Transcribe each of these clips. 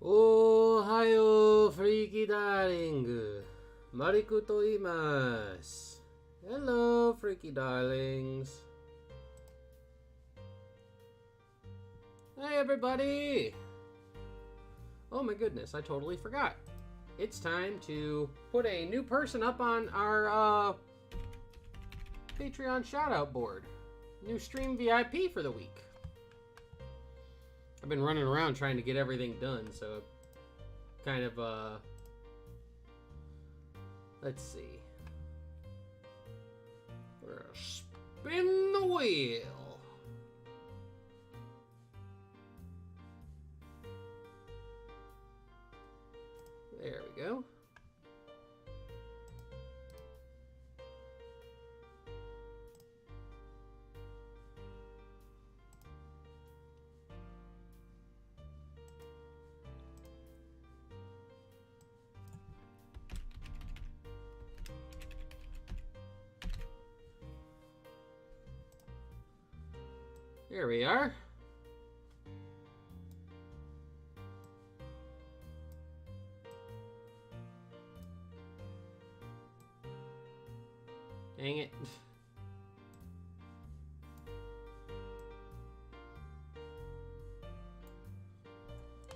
おはよう、フリーキーダーリング。マリクと言います。Hello, freaky darlings. Hey, everybody. Oh my goodness, I totally forgot. It's time to put a new person up on our Patreon shoutout board. New stream VIP for the week. I've been running around trying to get everything done, so kind of, let's see. We're gonna spin the wheel. There we go. There we are. Dang it.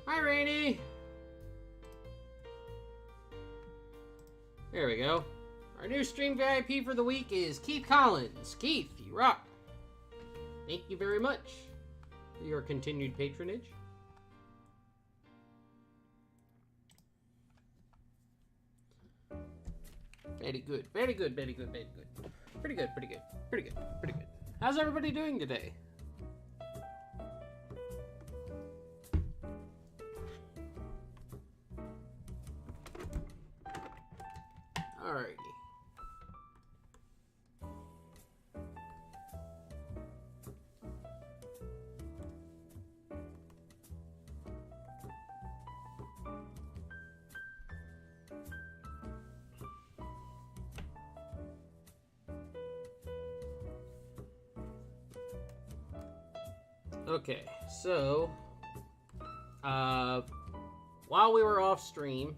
Hi, Rainy. There we go. Our new stream VIP for the week is Keith Collins. Keith, you rock. Thank you very much for your continued patronage. Very good, very good, very good, very good. Pretty good, pretty good, pretty good, pretty good. How's everybody doing today? Alrighty. Okay, so while we were off stream,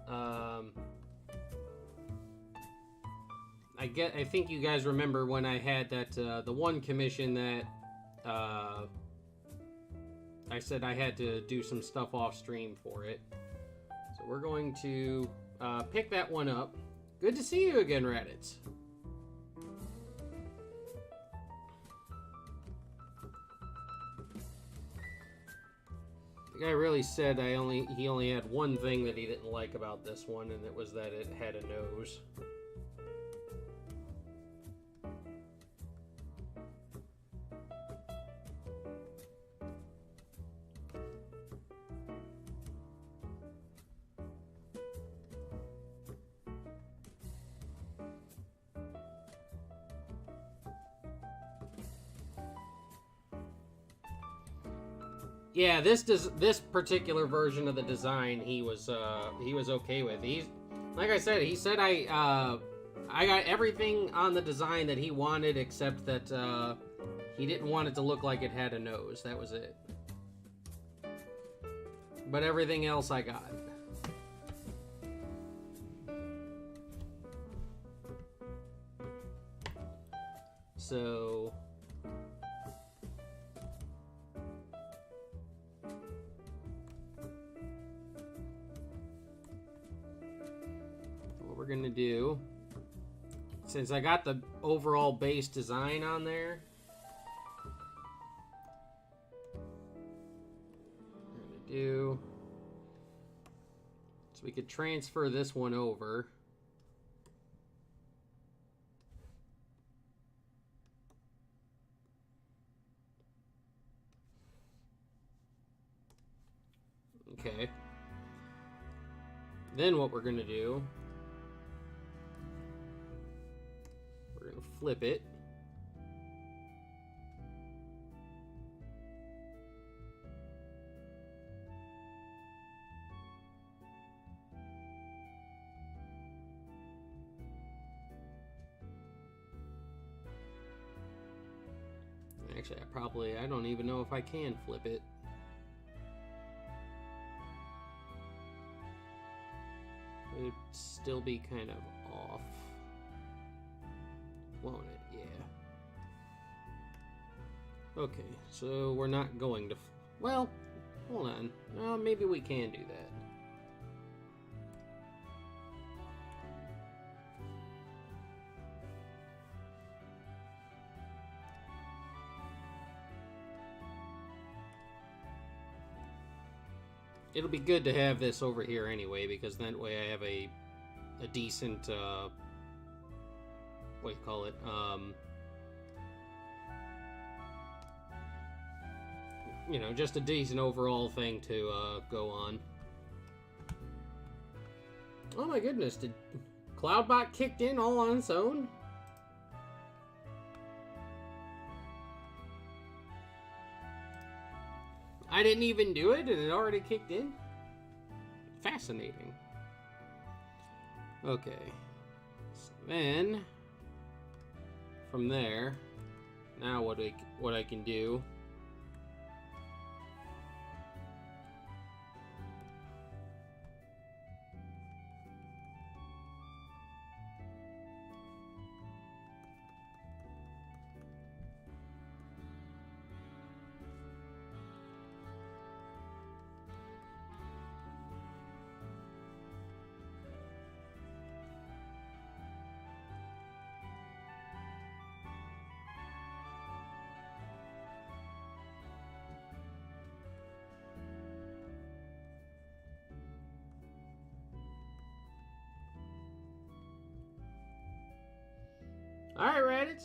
I think you guys remember when I had that the one commission that I said I had to do some stuff off stream for it. So we're going to pick that one up. Good to see you again, Raditz. The guy really said he only had one thing that he didn't like about this one, and it was that it had a nose. Yeah, this particular version of the design he was okay with. He's like I said, he said I got everything on the design that he wanted except that he didn't want it to look like it had a nose. That was it. But everything else I got. So we're gonna do, since I got the overall base design on there, we're gonna do, so we could transfer this one over. Okay. Then what we're gonna do, flip it. Actually, I don't even know if I can flip it. still be kind of off, won't it? Yeah. Okay, so we're not going to... Well, hold on. Maybe we can do that. It'll be good to have this over here anyway, because that way I have a decent, what do you call it, you know, just a decent overall thing to go on. Oh my goodness, did Cloudbot kicked in all on its own? I didn't even do it and it already kicked in? Fascinating. Okay. So then, from there, now what I can do... Alright, Reddit.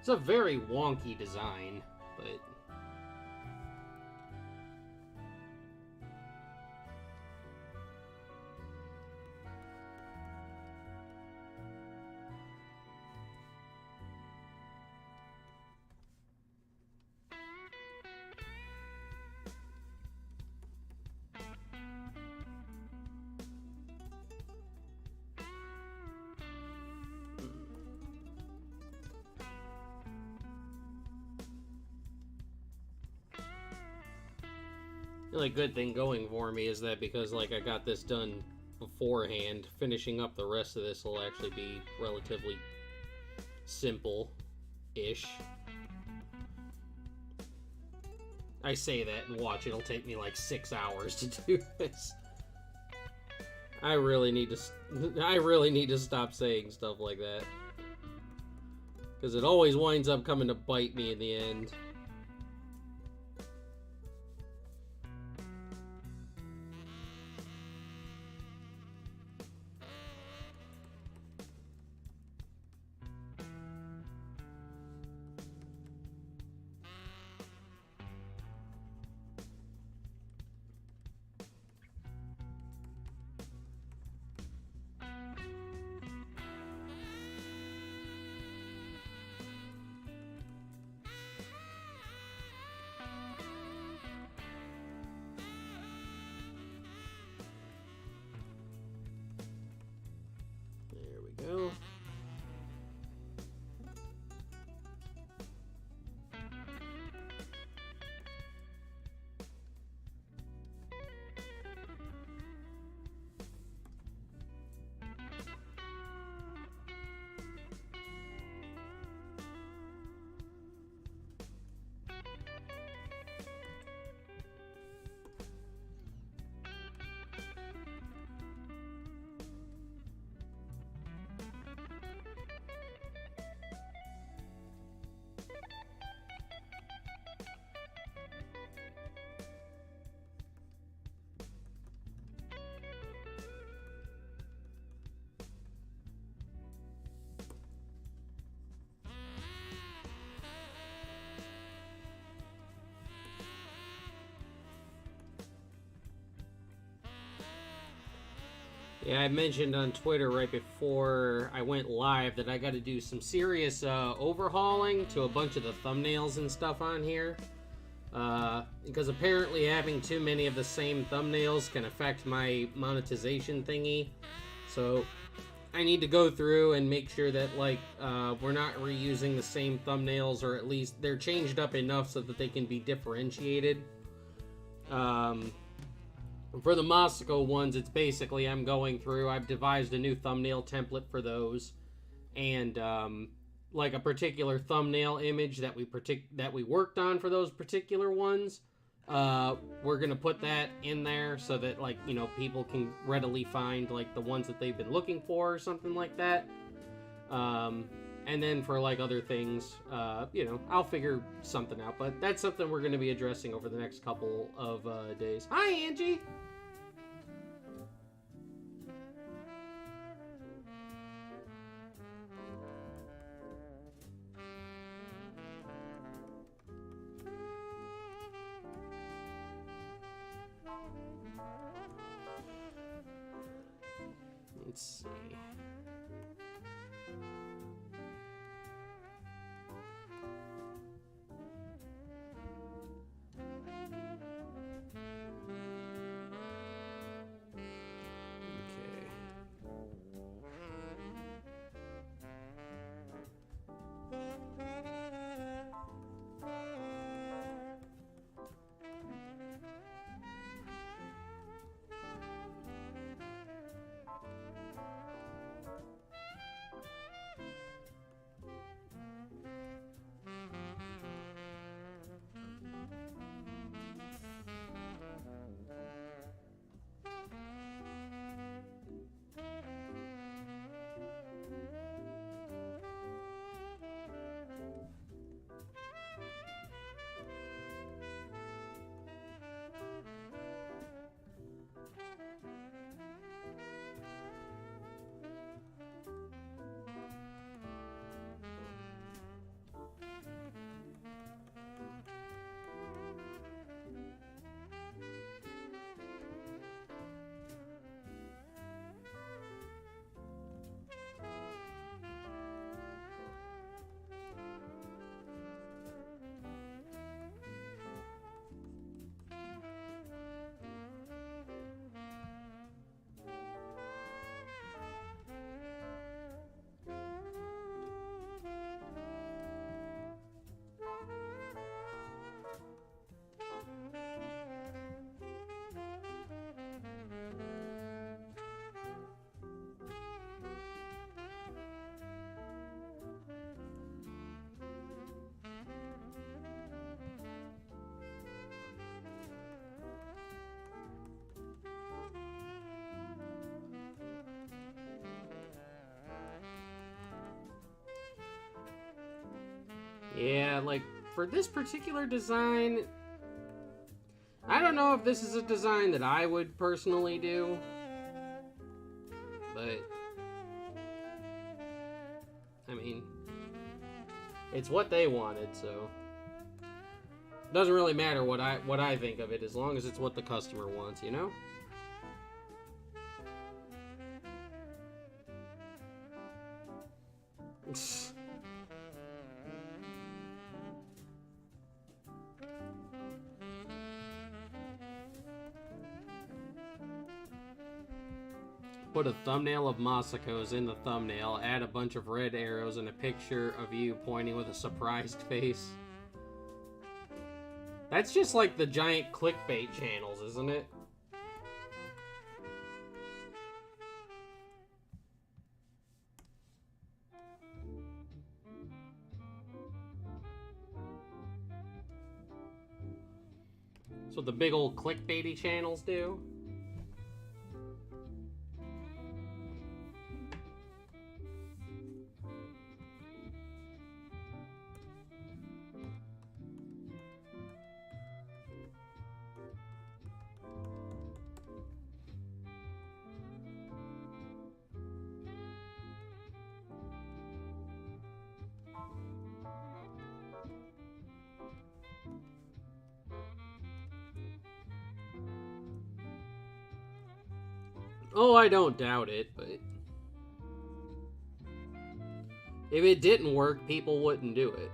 It's a very wonky design, but... The only good thing going for me is that because, like, I got this done beforehand, finishing up the rest of this will actually be relatively simple-ish. I say that and watch, it'll take me like 6 hours to do this. I really need to stop saying stuff like that. Because it always winds up coming to bite me in the end. Yeah, I mentioned on Twitter right before I went live that I got to do some serious overhauling to a bunch of the thumbnails and stuff on here. Because apparently having too many of the same thumbnails can affect my monetization thingy. So I need to go through and make sure that, like, we're not reusing the same thumbnails, or at least they're changed up enough so that they can be differentiated. For the Moscow ones, it's basically I'm going through, I've devised a new thumbnail template for those, and like a particular thumbnail image that we worked on for those particular ones. We're gonna put that in there so that, like, you know, people can readily find, like, the ones that they've been looking for or something like that. And then for, like, other things, you know, I'll figure something out. But that's something we're gonna be addressing over the next couple of days. Hi, Angie. Let's see. Yeah, like, for this particular design, I don't know if this is a design that I would personally do, but I mean, it's what they wanted, so it doesn't really matter what I think of it, as long as it's what the customer wants, you know? Put a thumbnail of Masako's in the thumbnail, add a bunch of red arrows and a picture of you pointing with a surprised face. That's just like the giant clickbait channels, isn't it? That's what the big old clickbaity channels do. Oh, I don't doubt it, but if it didn't work, people wouldn't do it.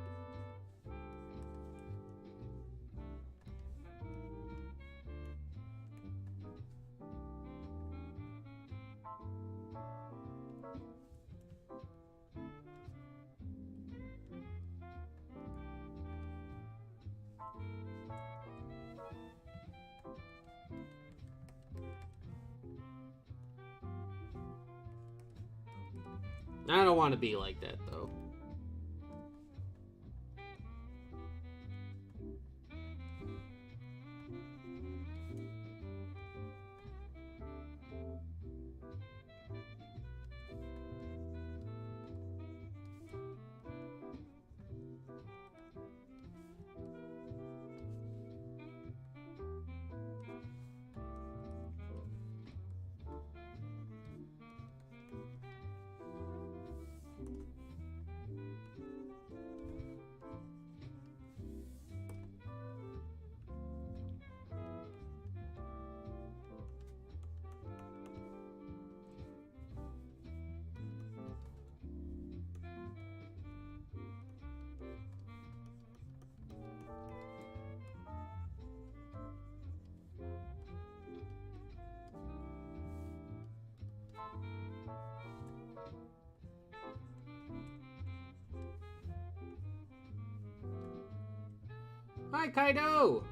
I don't want to be like that, though. Hi, Kaido!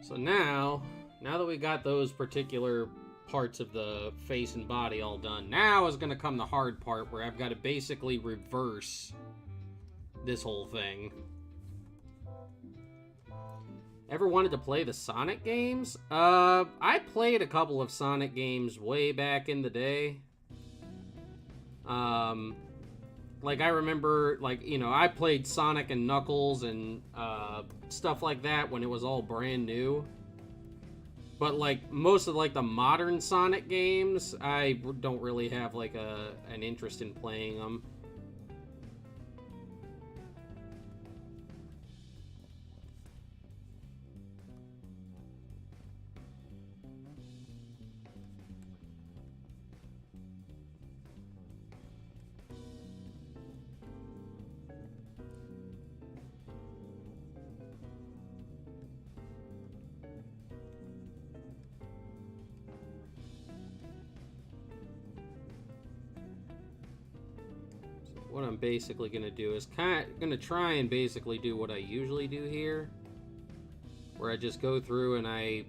So now that we got those particular parts of the face and body all done, now is going to come the hard part where I've got to basically reverse this whole thing. Ever wanted to play the Sonic games? I played a couple of Sonic games way back in the day. Like, I remember, like, you know, I played Sonic and Knuckles and stuff like that when it was all brand new. But, like, most of, like, the modern Sonic games, I don't really have, like, an interest in playing them. What I'm basically going to do is going to try and basically do what I usually do here, where I just go through and I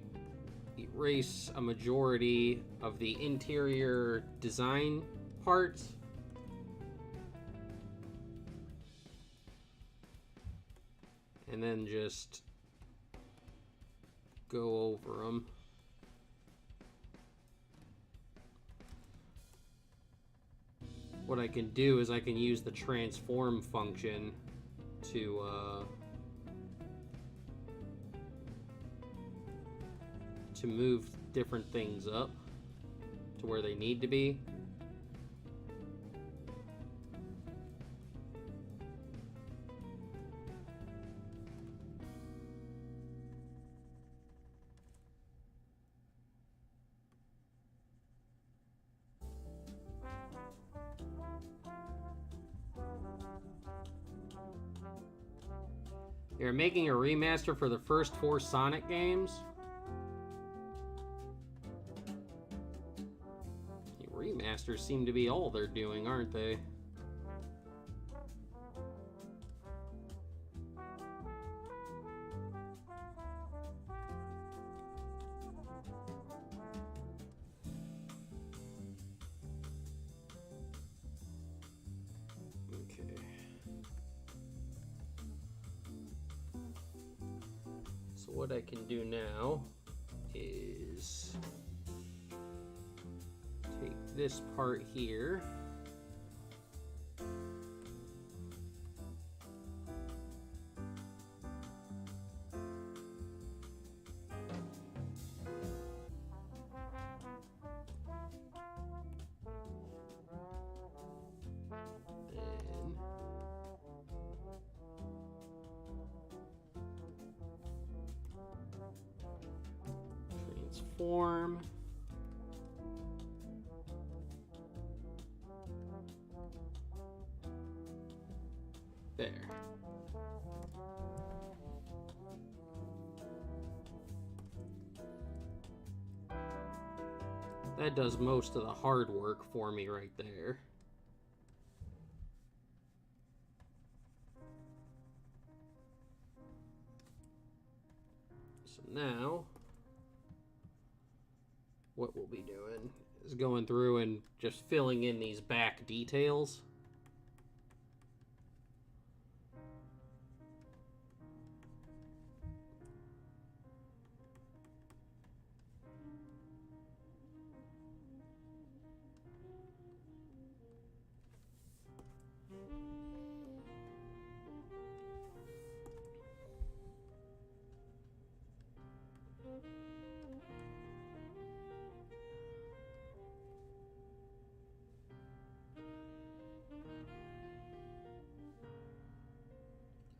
erase a majority of the interior design parts. And then just go over them. What I can do is I can use the transform function to move different things up to where they need to be. They're making a remaster for the first 4 Sonic games. The remasters seem to be all they're doing, aren't they? what I can do now is take this part here. Transform. There. That does most of the hard work for me right there. So now, what we'll be doing is going through and just filling in these back details.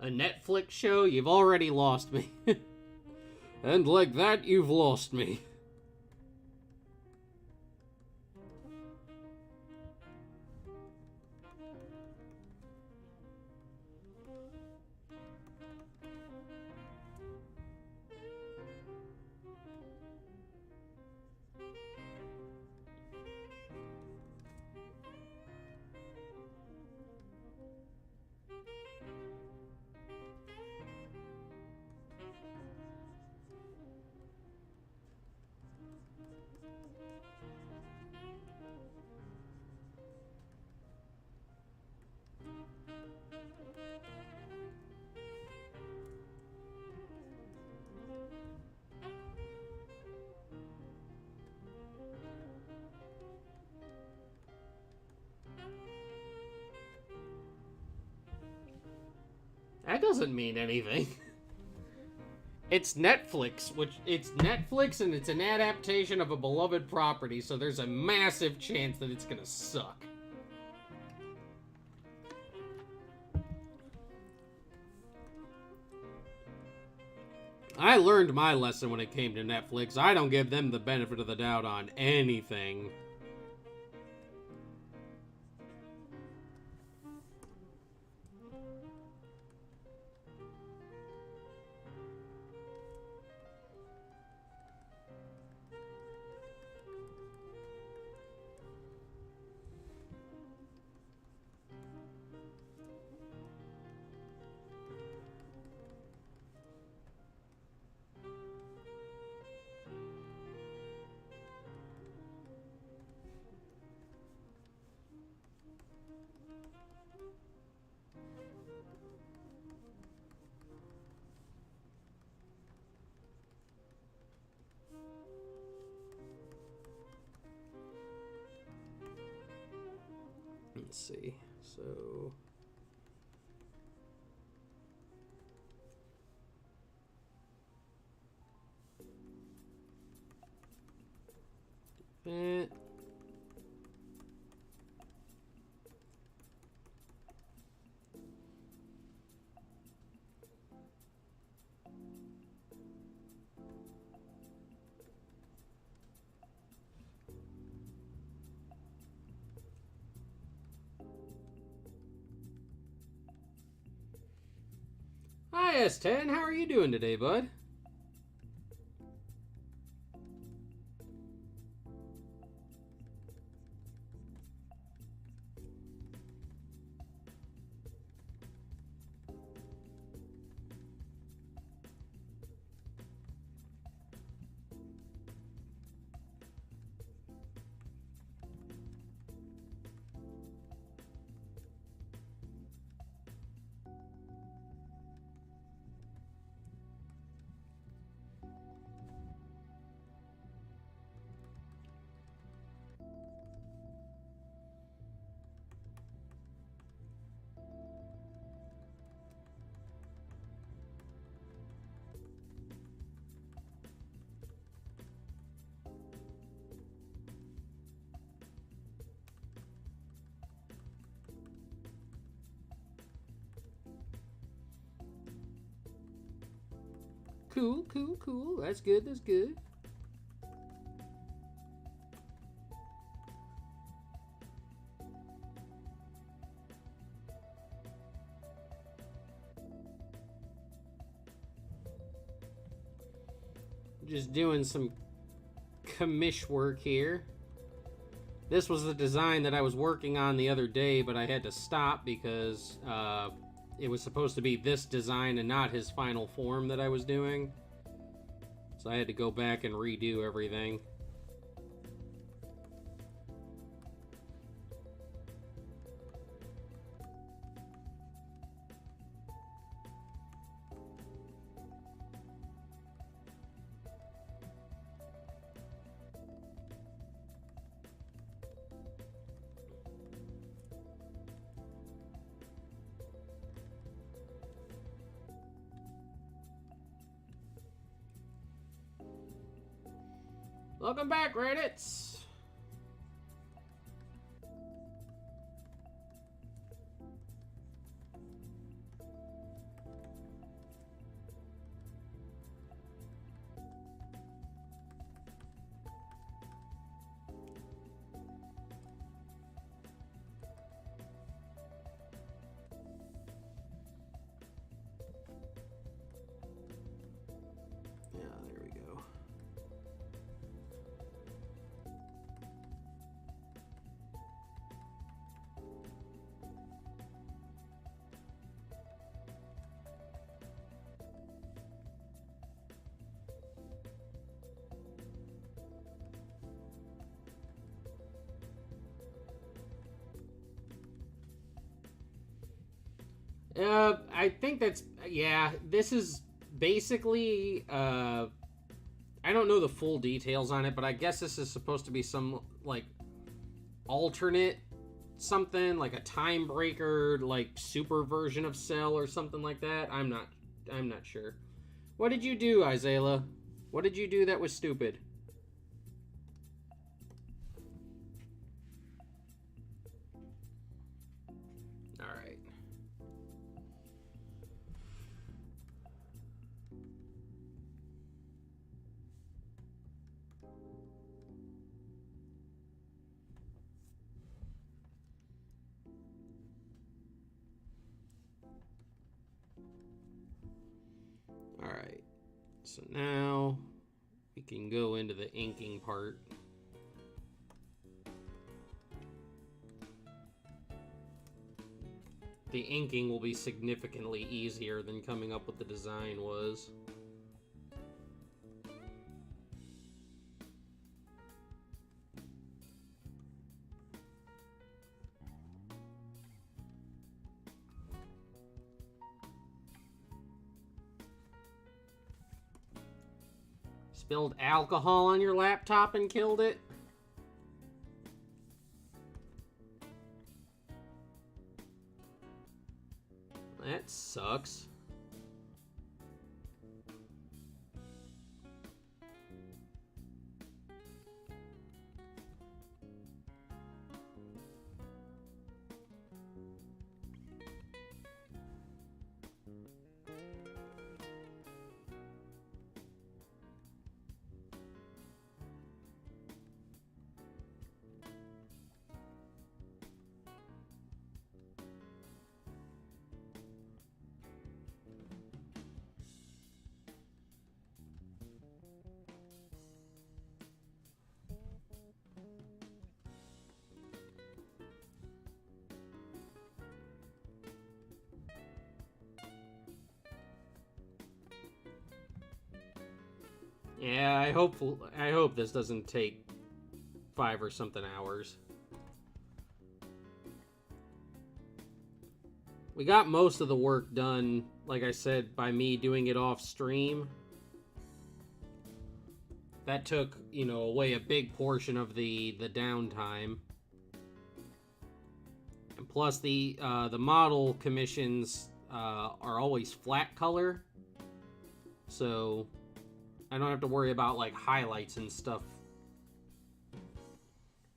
A Netflix show? You've already lost me. And like that, you've lost me. That doesn't mean anything. It's Netflix, and it's an adaptation of a beloved property, so there's a massive chance that it's gonna suck. I learned my lesson when it came to Netflix. I don't give them the benefit of the doubt on anything. Let's see. So that. Hi, S10. How are you doing today, bud? Cool, cool, cool. That's good, that's good. Just doing some commish work here. This was the design that I was working on the other day, but I had to stop because it was supposed to be this design and not his final form that I was doing. So I had to go back and redo everything. Welcome back, Reddits! Yeah, there we go. I think that's, yeah, this is basically, I don't know the full details on it, but I guess this is supposed to be some, like, alternate something, like a time breaker, like, super version of Cell or something like that. I'm not sure. What did you do, Isaiah? What did you do that was stupid? Alright. Alright. So now we can go into the inking part. The inking will be significantly easier than coming up with the design was. Spilled alcohol on your laptop and killed it? That sucks. Yeah, I hope this doesn't take 5 or something hours. We got most of the work done, like I said, by me doing it off stream. That took, you know, away a big portion of the downtime. And plus the model commissions are always flat color. So I don't have to worry about like highlights and stuff.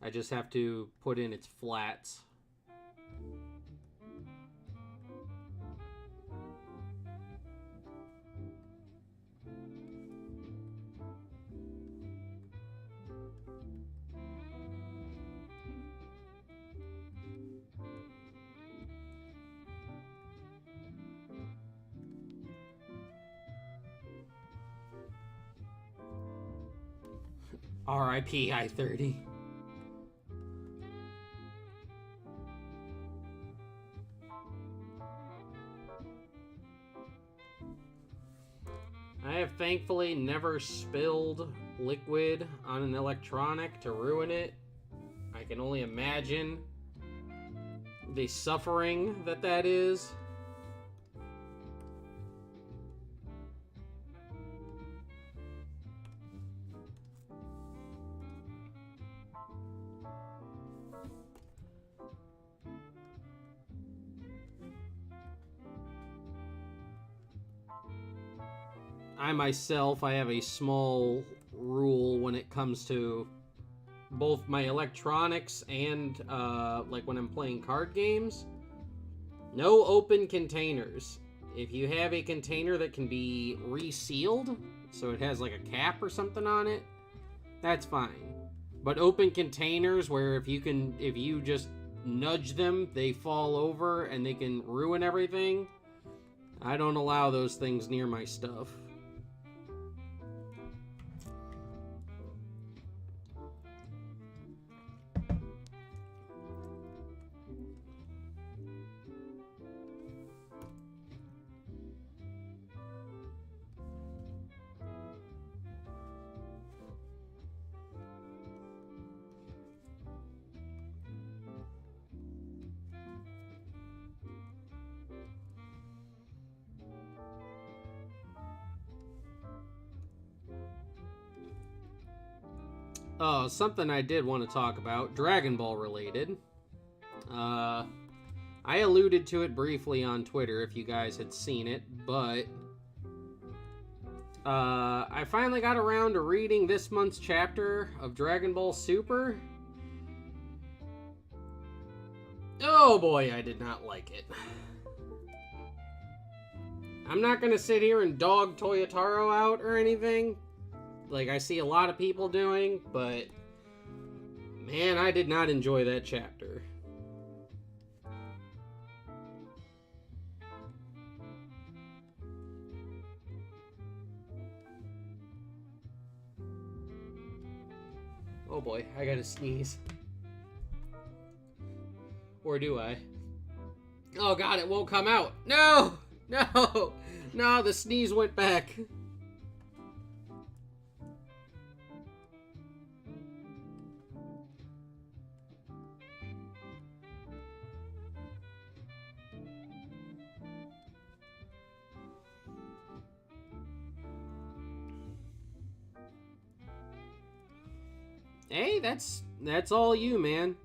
I just have to put in its flats. R.I.P. I-30. I have thankfully never spilled liquid on an electronic to ruin it. I can only imagine the suffering that is. I have a small rule when it comes to both my electronics and like when I'm playing card games. No open containers. If you have a container that can be resealed, so it has like a cap or something on it, that's fine. But open containers where if you just nudge them, they fall over and they can ruin everything, I don't allow those things near my stuff. Oh, something I did want to talk about, Dragon Ball related. I alluded to it briefly on Twitter if you guys had seen it, but I finally got around to reading this month's chapter of Dragon Ball Super. Oh boy, I did not like it. I'm not gonna sit here and dog Toyotaro out or anything, like I see a lot of people doing, but man, I did not enjoy that chapter. Oh boy, I gotta sneeze. Or do I? Oh god, it won't come out. No! No! No, the sneeze went back. Hey, that's all you, man.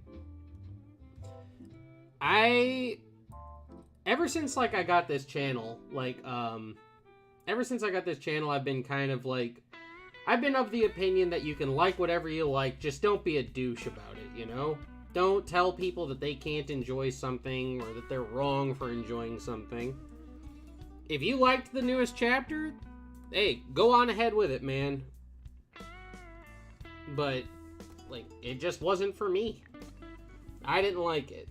Ever since like I got this channel, I've been kind of like, I've been of the opinion that you can like whatever you like, just don't be a douche about it, you know? Don't tell people that they can't enjoy something or that they're wrong for enjoying something. If you liked the newest chapter, hey, go on ahead with it, man. But like, it just wasn't for me. I didn't like it.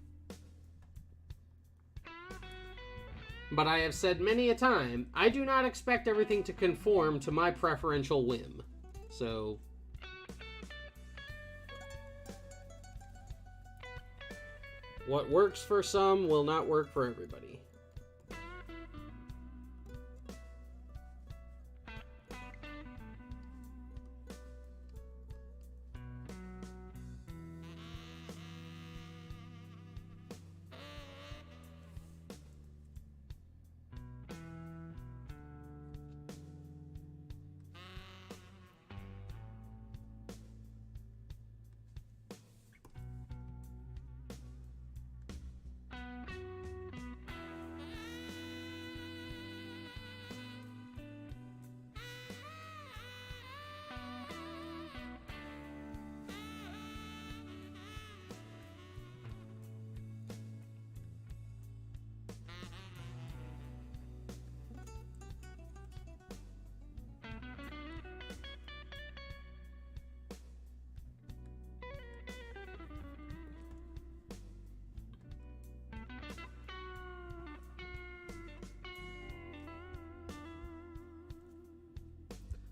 But I have said many a time, I do not expect everything to conform to my preferential whim. So, what works for some will not work for everybody.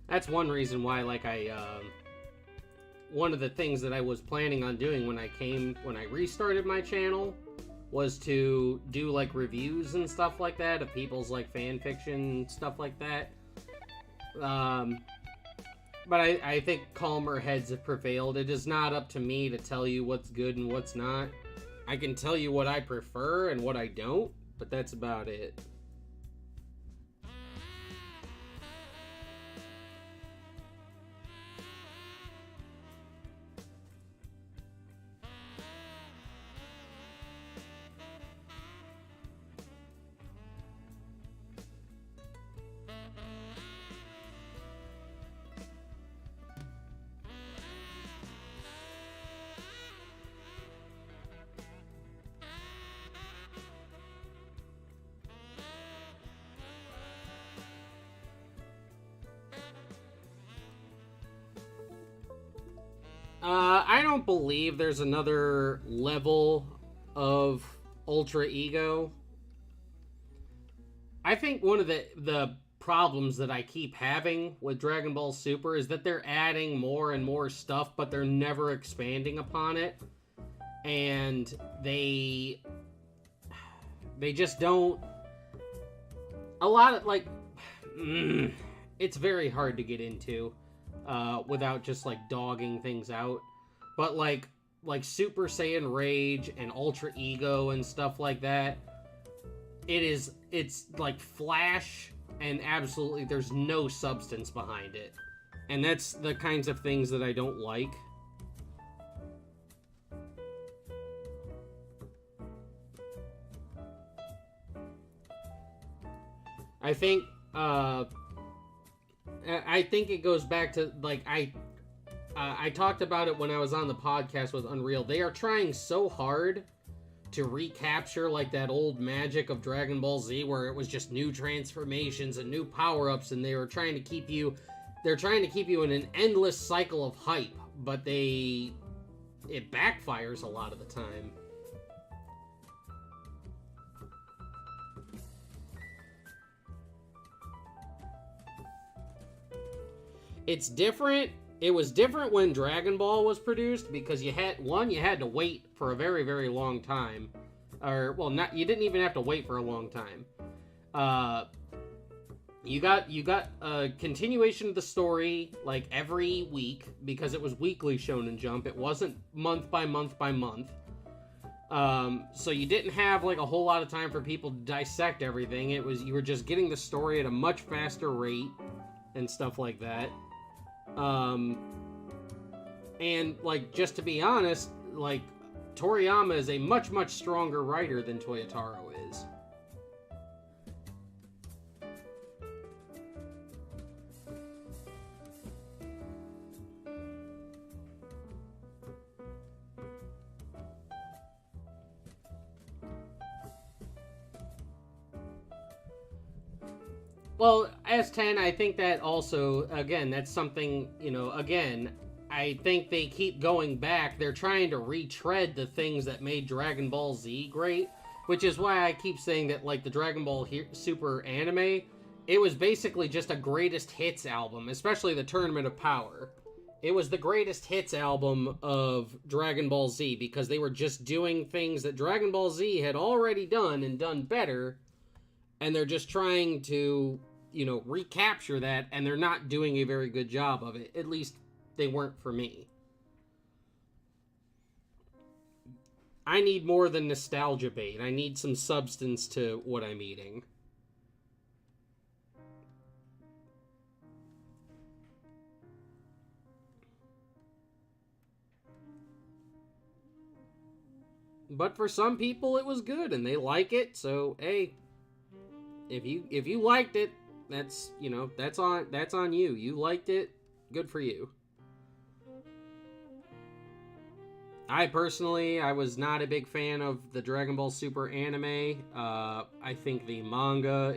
That's one reason why, like, I one of the things that I was planning on doing when I restarted my channel was to do like reviews and stuff like that of people's like fan fiction stuff like that. But I think calmer heads have prevailed. It is not up to me to tell you what's good and what's not. I can tell you what I prefer and what I don't, but that's about it. I don't believe there's another level of Ultra Ego. I think one of the problems that I keep having with Dragon Ball Super is that they're adding more and more stuff, but they're never expanding upon it. And they just don't... A lot of, like... it's very hard to get into without just, like, dogging things out. But, like Super Saiyan Rage and Ultra Ego and stuff like that, it's like flash, and absolutely there's no substance behind it. And that's the kinds of things that I don't like. I think it goes back to, like, I talked about it when I was on the podcast with Unreal. They are trying so hard to recapture, like, that old magic of Dragon Ball Z where it was just new transformations and new power-ups, and they were trying to keep you... They're trying to keep you in an endless cycle of hype, but it backfires a lot of the time. It's different. It was different when Dragon Ball was produced because you had to wait for a very, very long time. You didn't even have to wait for a long time. You got a continuation of the story like every week because it was weekly Shonen Jump. It wasn't month by month by month. So you didn't have like a whole lot of time for people to dissect everything. You were just getting the story at a much faster rate and stuff like that. And like, just to be honest, like, Toriyama is a much, much stronger writer than Toyotaro is. Well, S10, I think that also, again, that's something, again, I think they keep going back. They're trying to retread the things that made Dragon Ball Z great, which is why I keep saying that, like, the Dragon Ball Super anime, it was basically just a greatest hits album, especially the Tournament of Power. It was the greatest hits album of Dragon Ball Z because they were just doing things that Dragon Ball Z had already done and done better, and they're just trying to, recapture that, and they're not doing a very good job of it. At least, they weren't for me. I need more than nostalgia bait. I need some substance to what I'm eating. But for some people, it was good, and they like it, so, hey... If you liked it, that's on you. You liked it, good for you. I was not a big fan of the Dragon Ball Super anime. I think the manga,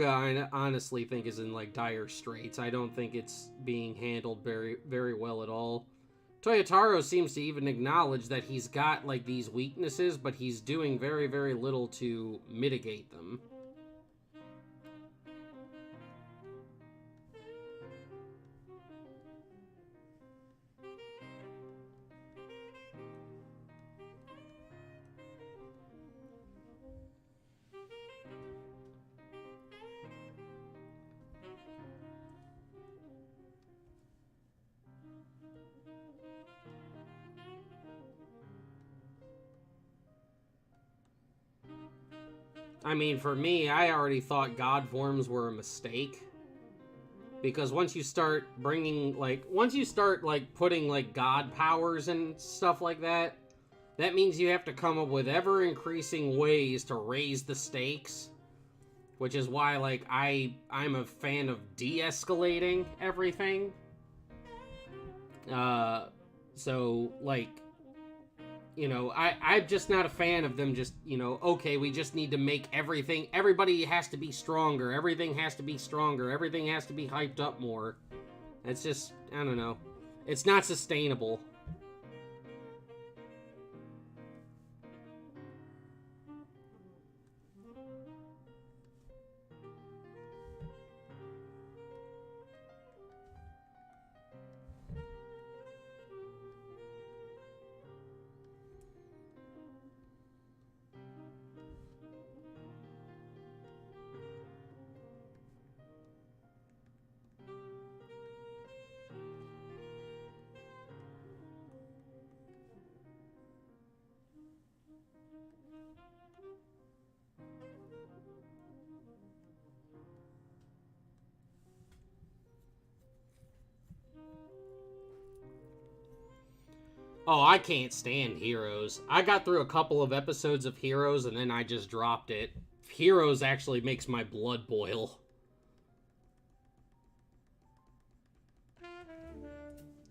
I honestly think is in like dire straits. I don't think it's being handled very, very well at all. Toyotaro seems to even acknowledge that he's got, like, these weaknesses, but he's doing very, very little to mitigate them. I mean, for me, I already thought god forms were a mistake. Because once you start bringing, like, putting, like, god powers and stuff like that, that means you have to come up with ever-increasing ways to raise the stakes. Which is why, like, I'm a fan of de-escalating everything. So, like, you know, I'm just not a fan of them just, you know, okay, we just need to make everything, everybody has to be stronger, everything has to be stronger, everything has to be hyped up more. It's just, I don't know. It's not sustainable. Oh, I can't stand Heroes. I got through a couple of episodes of Heroes and then I just dropped it. Heroes actually makes my blood boil.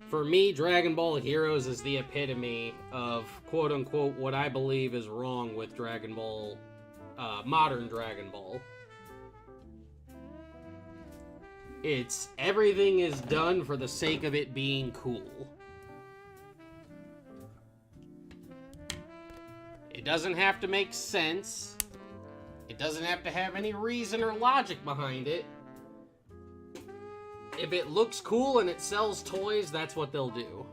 For me, Dragon Ball Heroes is the epitome of quote-unquote what I believe is wrong with Dragon Ball, modern Dragon Ball. It's everything is done for the sake of it being cool. It doesn't have to make sense. It doesn't have to have any reason or logic behind it. If it looks cool and it sells toys, that's what they'll do.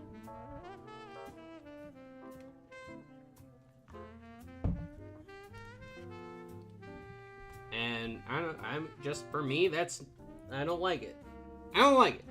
And I'm just, for me, I don't like it. I don't like it.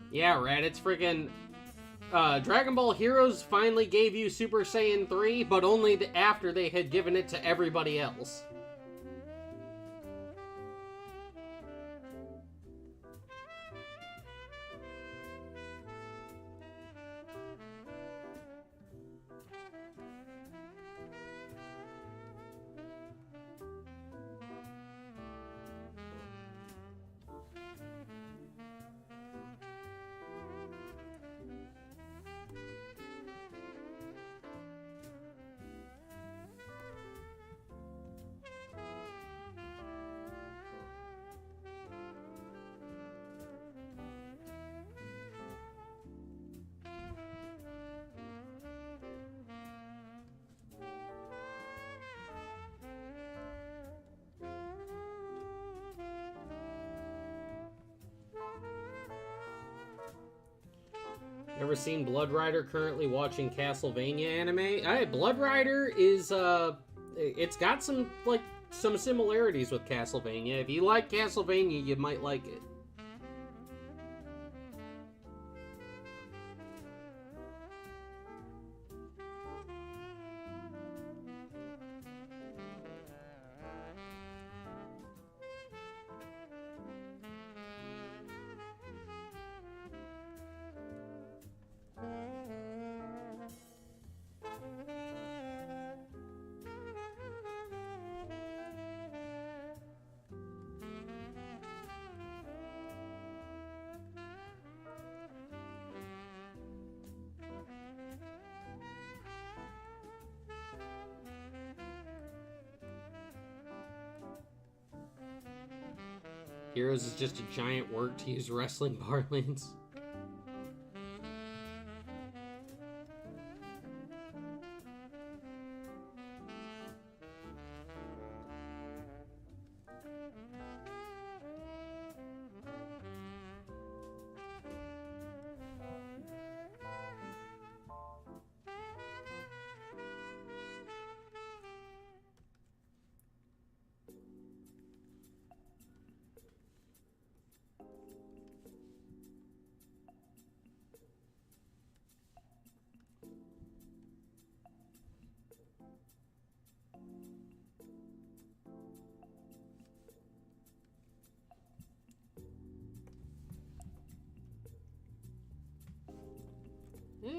Yeah, Red, it's freaking... Dragon Ball Heroes finally gave you Super Saiyan 3, but only after they had given it to everybody else. Ever seen Blood Rider currently watching Castlevania anime? Hey, Blood Rider is, it's got some similarities with Castlevania. If you like Castlevania, you might like it. Heroes is just a giant work, to use wrestling parlance.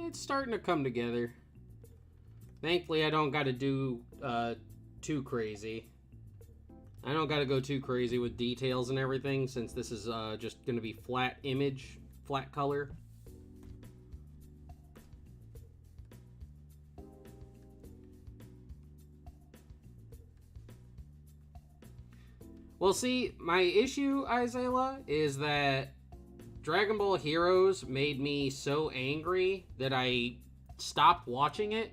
it's starting to come together. Thankfully, I don't got to do too crazy. I don't got to go too crazy with details and everything, since this is just going to be flat image, flat color. Well, see, my issue, Isaiah, is that Dragon Ball Heroes made me so angry that I stopped watching it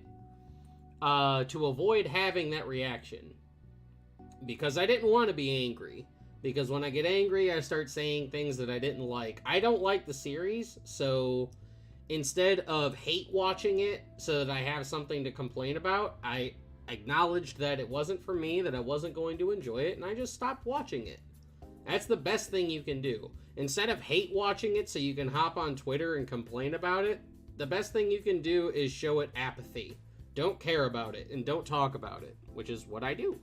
to avoid having that reaction. Because I didn't want to be angry. Because when I get angry, I start saying things that I didn't like. I don't like the series, so instead of hate watching it so that I have something to complain about, I acknowledged that it wasn't for me, that I wasn't going to enjoy it, and I just stopped watching it. That's the best thing you can do. Instead of hate watching it so you can hop on Twitter and complain about it, the best thing you can do is show it apathy. Don't care about it, and don't talk about it, which is what I do.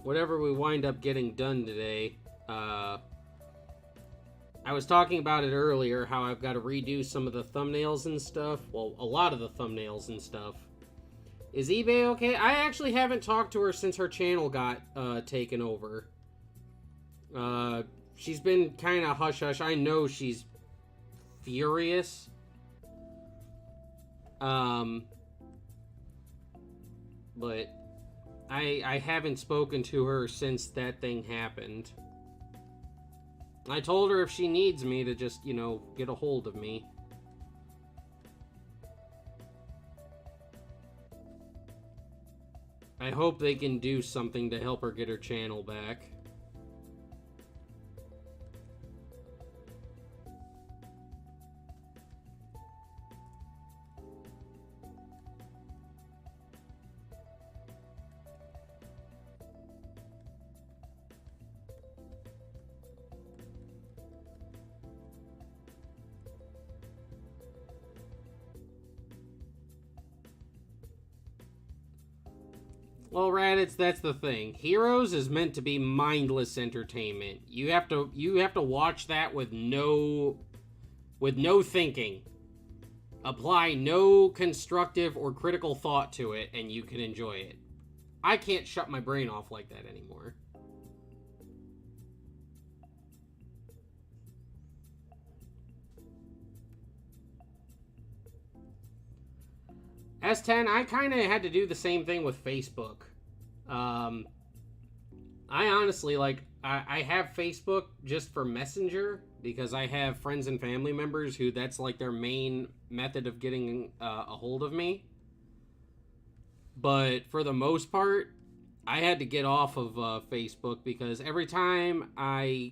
Whatever we wind up getting done today, I was talking about it earlier, how I've got to redo some of the thumbnails and stuff. Well, a lot of the thumbnails and stuff. Is eBay okay? I actually haven't talked to her since her channel got taken over. She's been kind of hush-hush. I know she's furious. But I haven't spoken to her since that thing happened. I told her if she needs me to just, you know, get a hold of me. I hope they can do something to help her get her channel back. Well, Raditz, that's the thing. Heroes is meant to be mindless entertainment. You have to watch that with no thinking. Apply no constructive or critical thought to it, and you can enjoy it. I can't shut my brain off like that anymore. S10, I kind of had to do the same thing with Facebook. I honestly, like, I have Facebook just for Messenger, because I have friends and family members who that's, like, their main method of getting a hold of me. But for the most part, I had to get off of Facebook, because every time I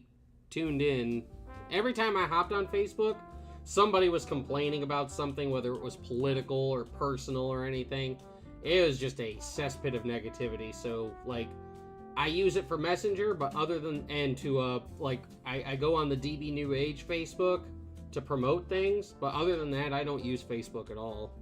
hopped on Facebook, somebody was complaining about something, whether it was political or personal or anything. It was just a cesspit of negativity. So, like, I use it for Messenger, but other than, and to, I go on the DB New Age Facebook to promote things, but other than that, I don't use Facebook at all.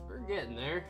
We're getting there.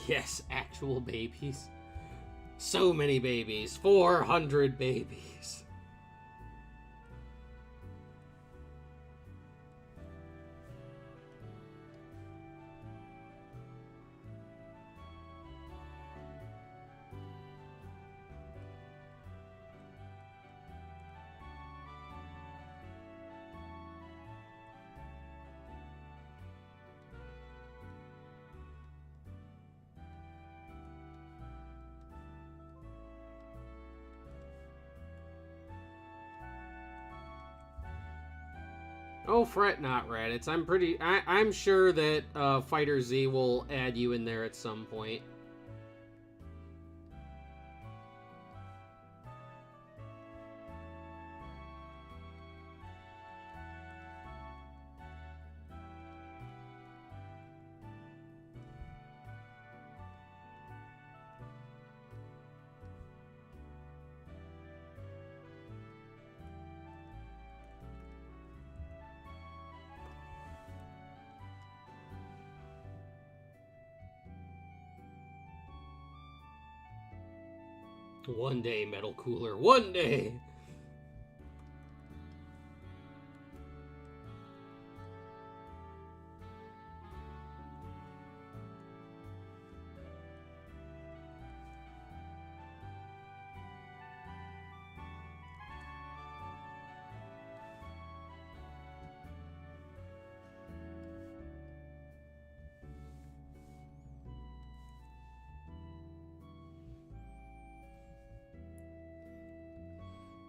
Yes, actual babies. So many babies. 400 babies. Oh, fret not, Raditz. I'm sure that Fighter Z will add you in there at some point. One day, Metal Cooler. One day!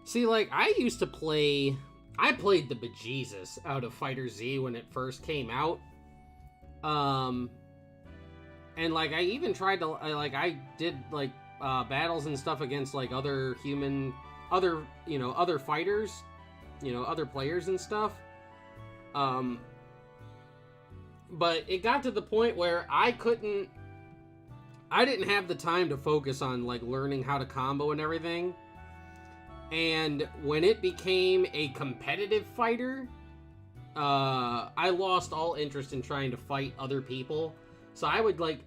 See, like, I played the bejesus out of Fighter Z when it first came out. And, like, I even tried to, I did, like, battles and stuff against, like, other fighters, other players and stuff. But it got to the point where I didn't have the time to focus on, like, learning how to combo and everything. And when it became a competitive fighter, I lost all interest in trying to fight other people. So I would like,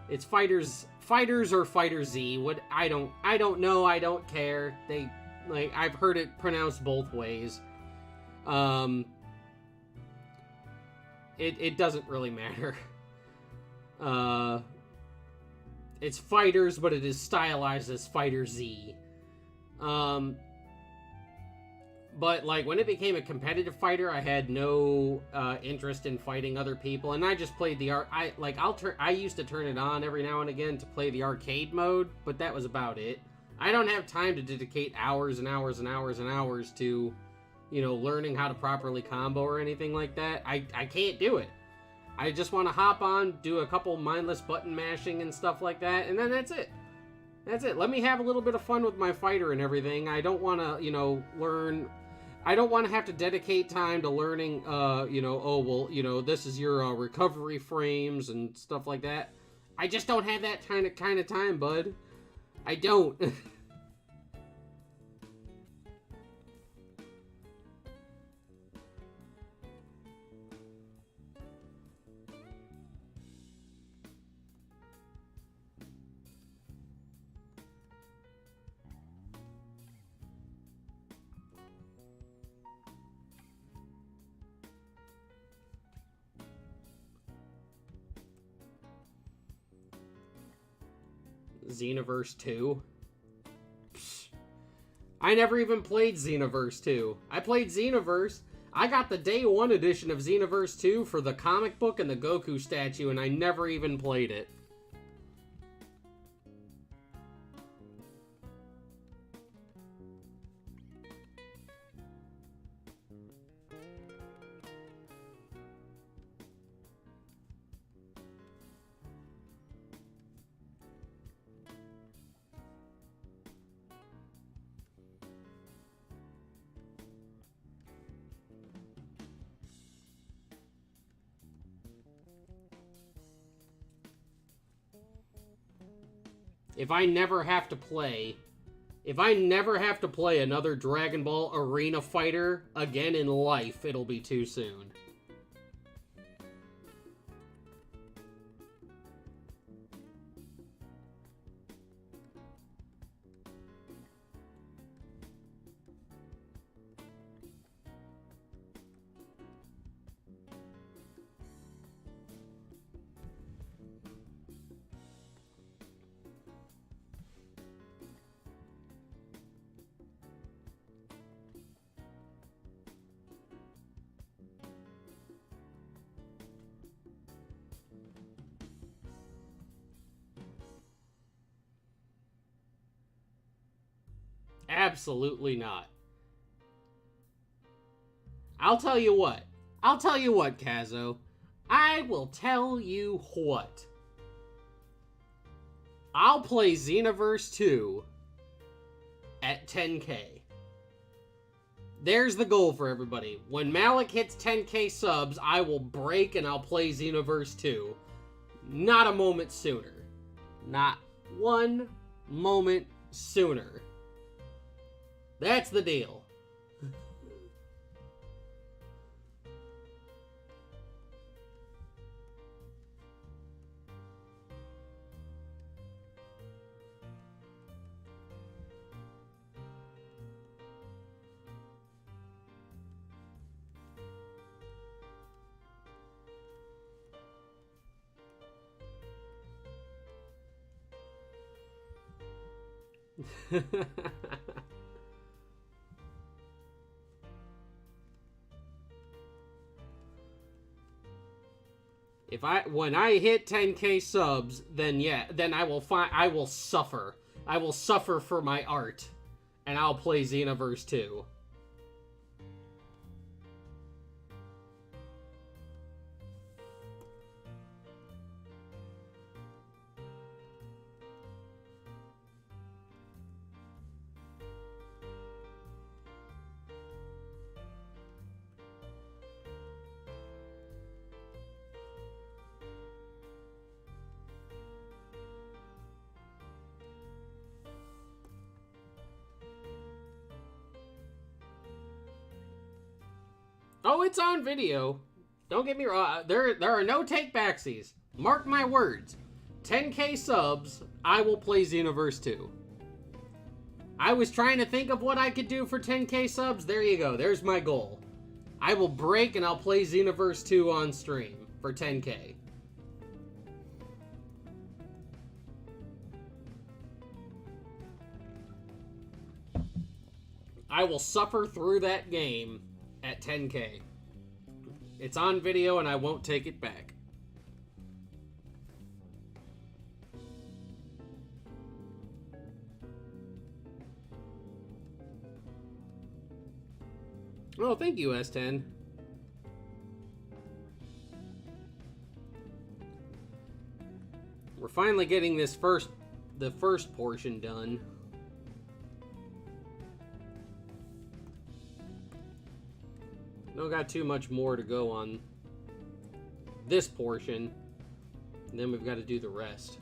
it's fighters or Fighter Z. I don't know. I don't care. I've heard it pronounced both ways. It doesn't really matter. It's fighters, but it is stylized as Fighter Z. But, like, when it became a competitive fighter, I had no interest in fighting other people, and I just played the I used to turn it on every now and again to play the arcade mode, but that was about it. I don't have time to dedicate hours and hours and hours and hours to, learning how to properly combo or anything like that. I can't do it. I just want to hop on, do a couple mindless button mashing and stuff like that, and then that's it. That's it. Let me have a little bit of fun with my fighter and everything. I don't want to, learn... I don't want to have to dedicate time to learning, this is your recovery frames and stuff like that. I just don't have that kind of time, bud. I don't. Xenoverse 2? Psh. I never even played Xenoverse 2. I played Xenoverse. I got the day one edition of Xenoverse 2 for the comic book and the Goku statue, and I never even played it. If I never have to play another Dragon Ball Arena fighter again in life, it'll be too soon. Absolutely not. I'll tell you what. I'll tell you what, Kazo. I will tell you what. I'll play Xenoverse 2 at 10K. There's the goal for everybody. When Malik hits 10K subs, I will break and I'll play Xenoverse 2. Not a moment sooner. Not one moment sooner. That's the deal. When I hit 10K subs, then yeah, then I will suffer. I will suffer for my art, and I'll play Xenoverse 2. Oh, it's on video. Don't get me wrong. There are no take-backsies. Mark my words. 10K subs, I will play Xenoverse 2. I was trying to think of what I could do for 10K subs. There you go. There's my goal. I will break and I'll play Xenoverse 2 on stream for 10K. I will suffer through that game at 10K. It's on video and I won't take it back. Oh, thank you, S10. We're finally getting the first portion done. Don't got too much more to go on this portion. And then we've got to do the rest.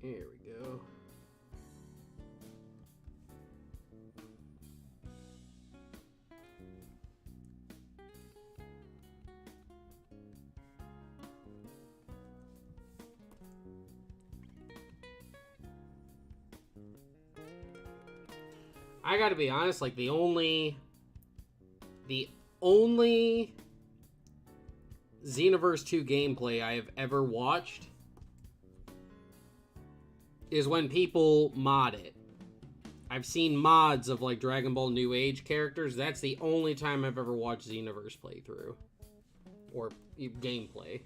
Here we go. I gotta be honest, like the only Xenoverse 2 gameplay I have ever watched is when people mod it. I've seen mods of like Dragon Ball New Age characters. That's the only time I've ever watched Xenoverse playthrough or gameplay.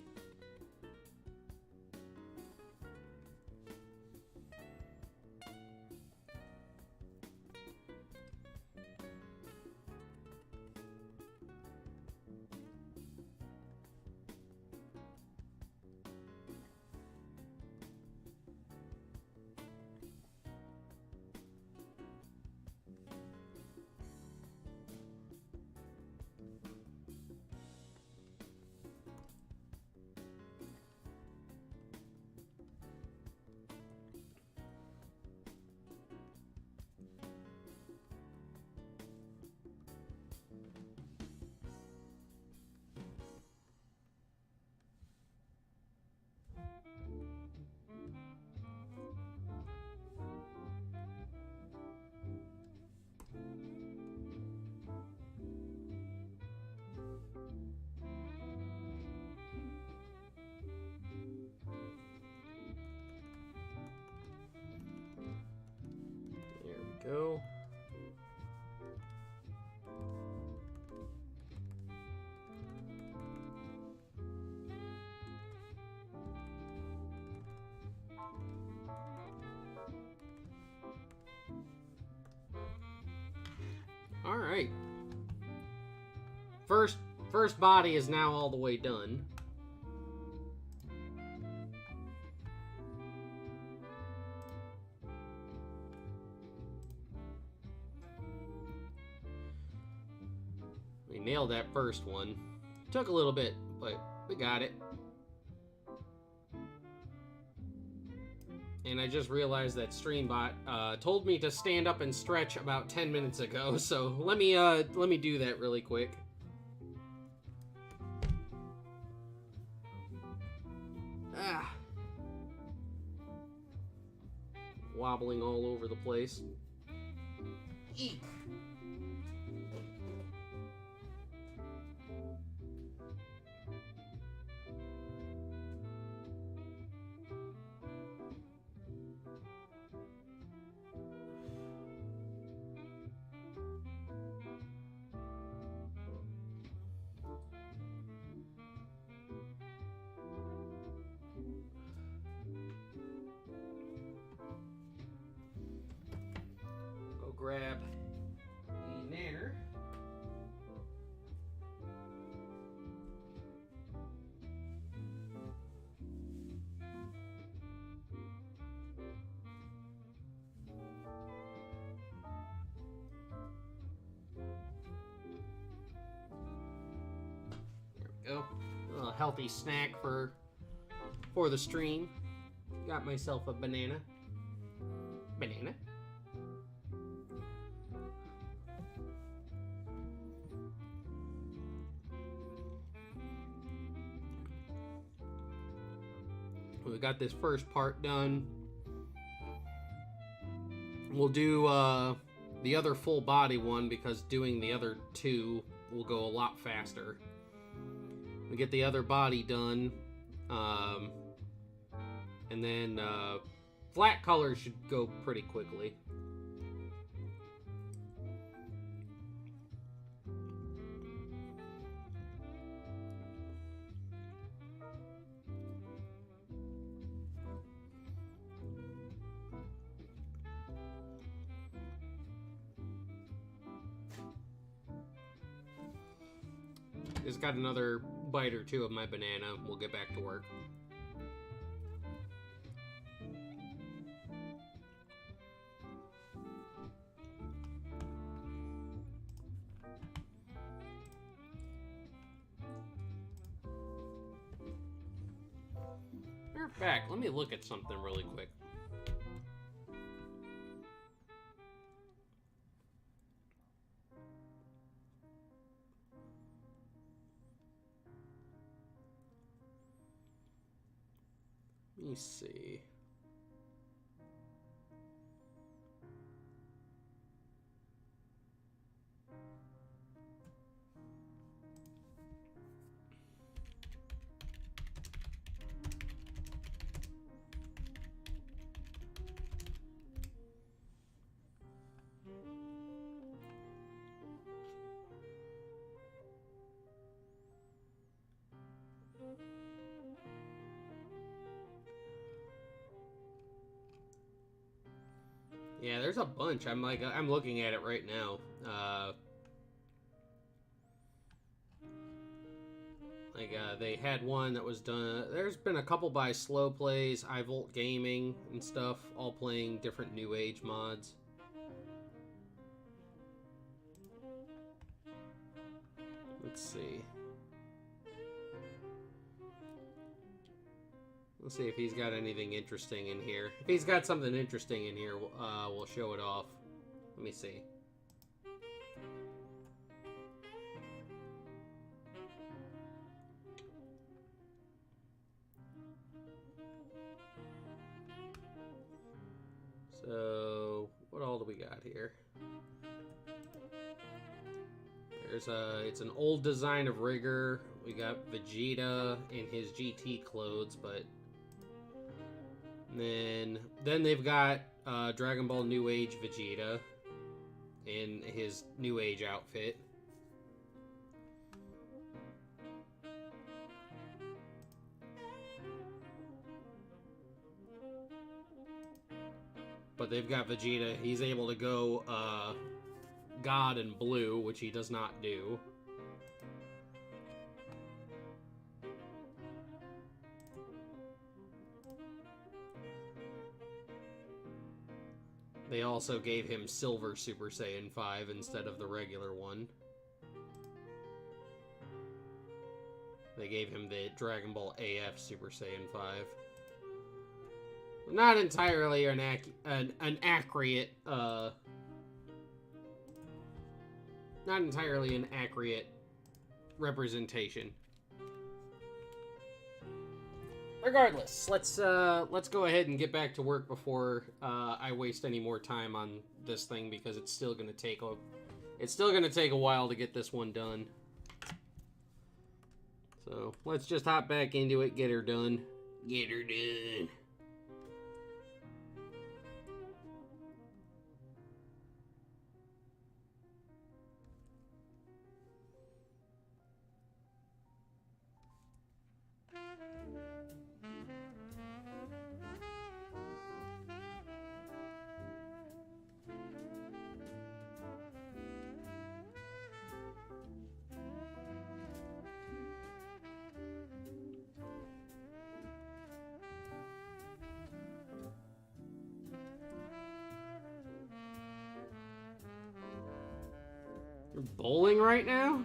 first body is now all the way done. We nailed that first one. Took a little bit, but we got it. And I just realized that StreamBot told me to stand up and stretch about 10 minutes ago, so let me do that really quick. Ah. Wobbling all over the place. Eek. Grab the nanner. There we go. A healthy snack for the stream. Got myself a banana. Banana. We got this first part done. We'll do the other full body one because doing the other two will go a lot faster. We get the other body done, and then flat color should go pretty quickly. Just got another bite or two of my banana. We'll get back to work. We're back. Let me look at something really quick. Let me see. Yeah, there's a bunch. I'm looking at it right now. They had one that was done. There's been a couple by Slow Plays, iVolt Gaming, and stuff, all playing different New Age mods. Let's see. Let's see if he's got anything interesting in here. If he's got something interesting in here, we'll show it off. Let me see. So, what all do we got here? It's an old design of Rigger. We got Vegeta in his GT clothes, but then they've got Dragon Ball New Age Vegeta in his New Age outfit. But they've got Vegeta. He's able to go God in blue, which he does not do. They also gave him Silver Super Saiyan 5 instead of the regular one. They gave him the Dragon Ball AF Super Saiyan 5. Not entirely an accurate, not entirely an accurate representation. Regardless, let's go ahead and get back to work before I waste any more time on this thing, because it's still gonna take a while to get this one done. So let's just hop back into it, get her done. Get her done. You're bowling right now?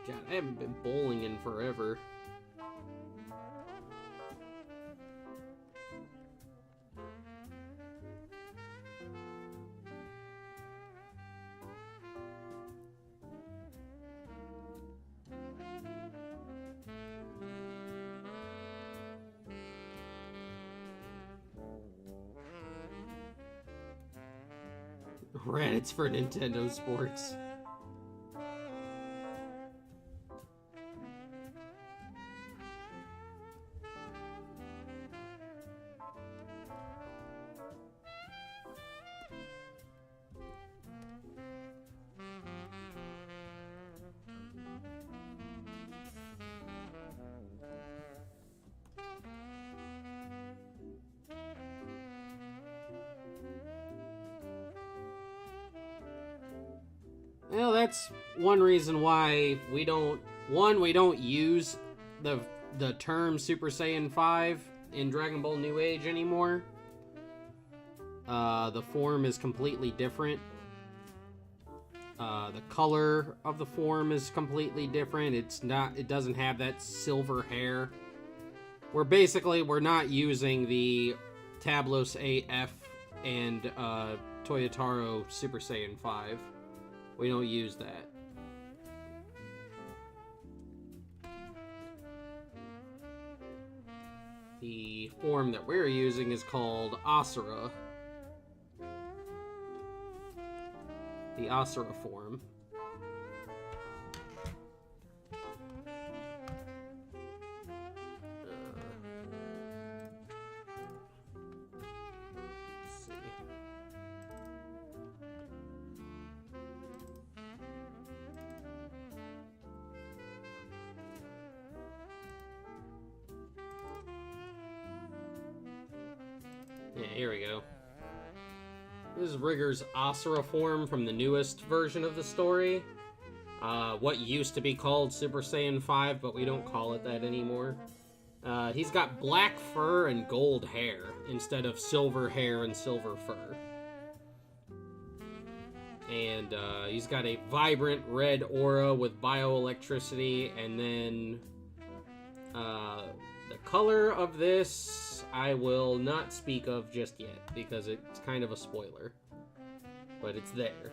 God, I haven't been bowling in forever. Reddit's for Nintendo Sports. Well, that's one reason why we don't use the term Super Saiyan 5 in Dragon Ball New Age anymore. The form is completely different. The color of the form is completely different. It doesn't have that silver hair. We're not using the Tablos AF and Toyotaro Super Saiyan 5. We don't use that. The form that we're using is called Asura. The Asura form. Yeah, here we go. This is Rigger's Asura form from the newest version of the story. What used to be called Super Saiyan 5, but we don't call it that anymore. He's got black fur and gold hair instead of silver hair and silver fur. And he's got a vibrant red aura with bioelectricity, and then the color of this I will not speak of just yet, because it's kind of a spoiler. But it's there.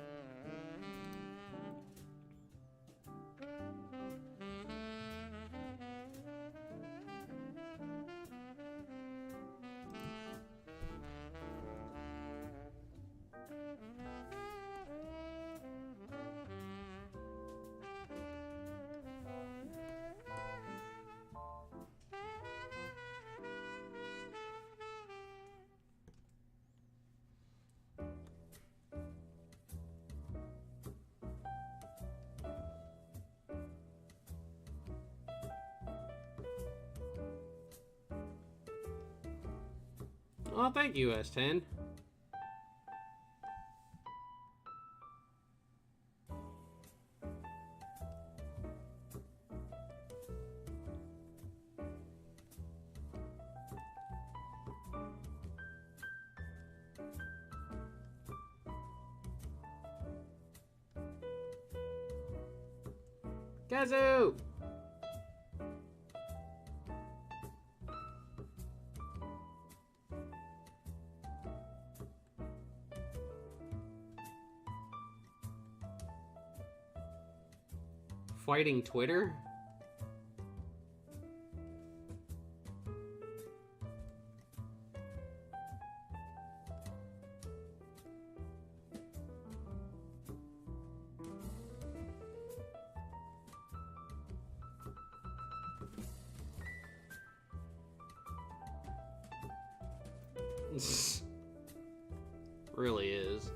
Oh, thank you, S10. Kazoo! Fighting Twitter? Really is.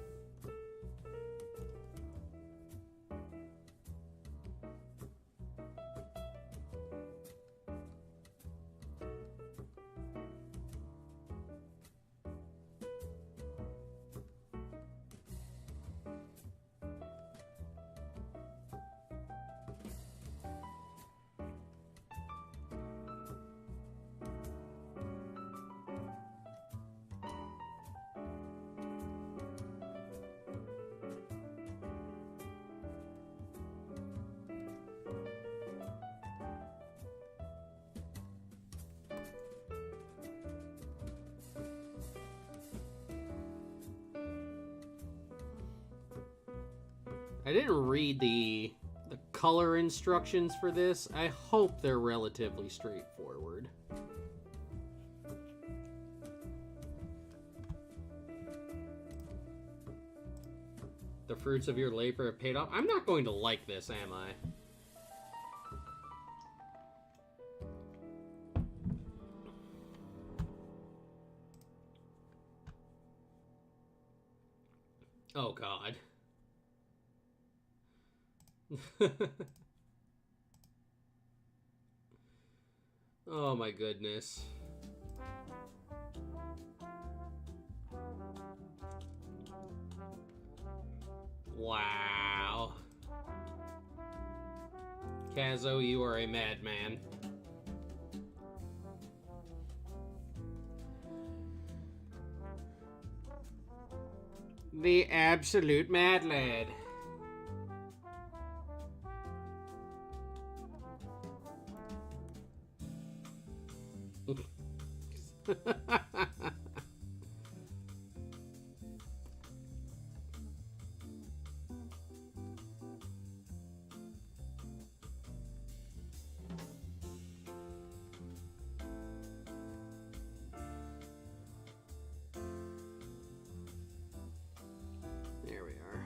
I didn't read the color instructions for this. I hope they're relatively straightforward. The fruits of your labor have paid off. I'm not going to like this, am I? Oh, God. Oh, my goodness. Wow. Kazo, you are a madman. The absolute mad lad. There we are.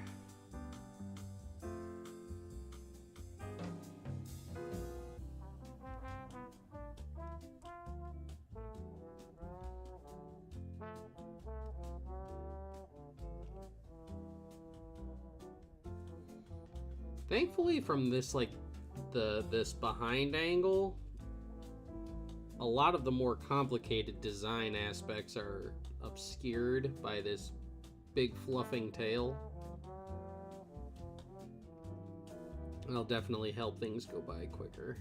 Thankfully, from this, like, this behind angle, a lot of the more complicated design aspects are obscured by this big fluffing tail. It'll definitely help things go by quicker.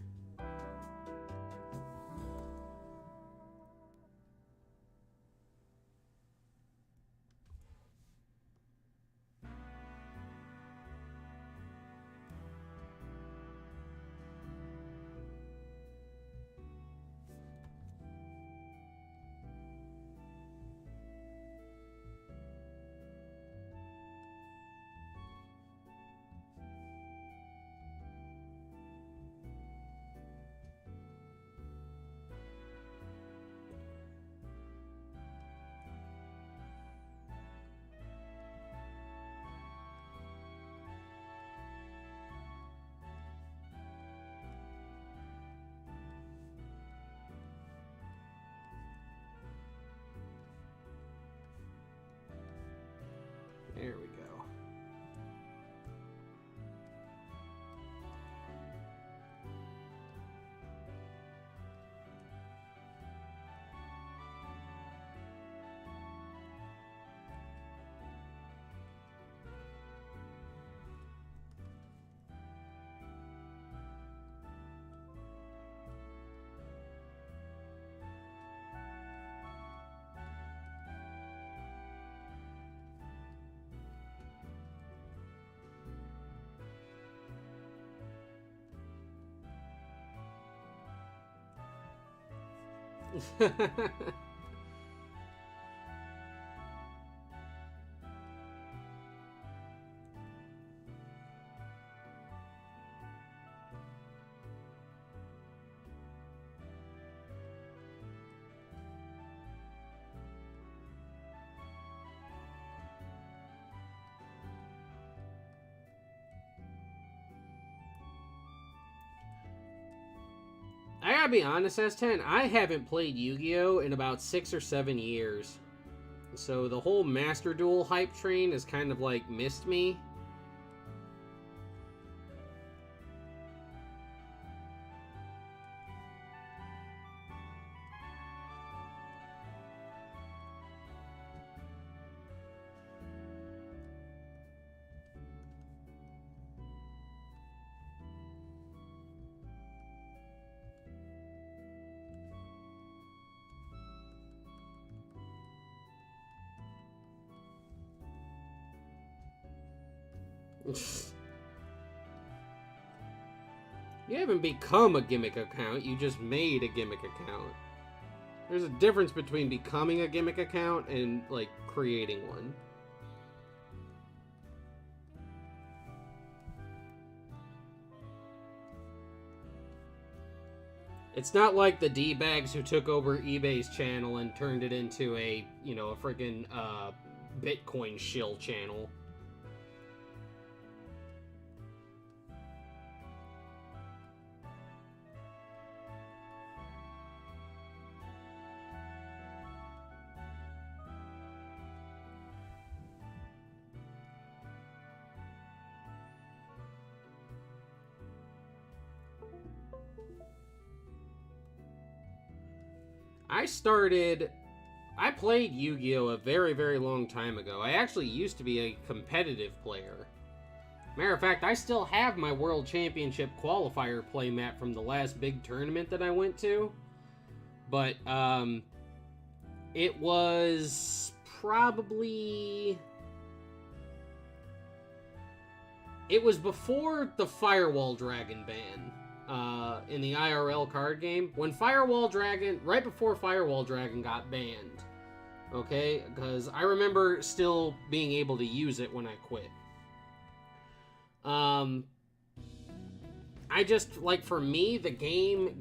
I gotta be honest, S10, I haven't played Yu-Gi-Oh! In about 6 or 7 years. So the whole Master Duel hype train has kind of like missed me. You haven't become a gimmick account, you just made a gimmick account. There's a difference between becoming a gimmick account and, like, creating one. It's not like the D-bags who took over eBay's channel and turned it into a, you know, a freaking Bitcoin shill channel. I played Yu-Gi-Oh! A very, very long time ago. I actually used to be a competitive player. Matter of fact, I still have my World Championship qualifier playmat from the last big tournament that I went to. But, it was probably... It was before the Firewall Dragon ban. In the IRL card game, when Firewall Dragon, right before Firewall Dragon got banned, okay, because I remember still being able to use it when I quit. I just, like, for me, the game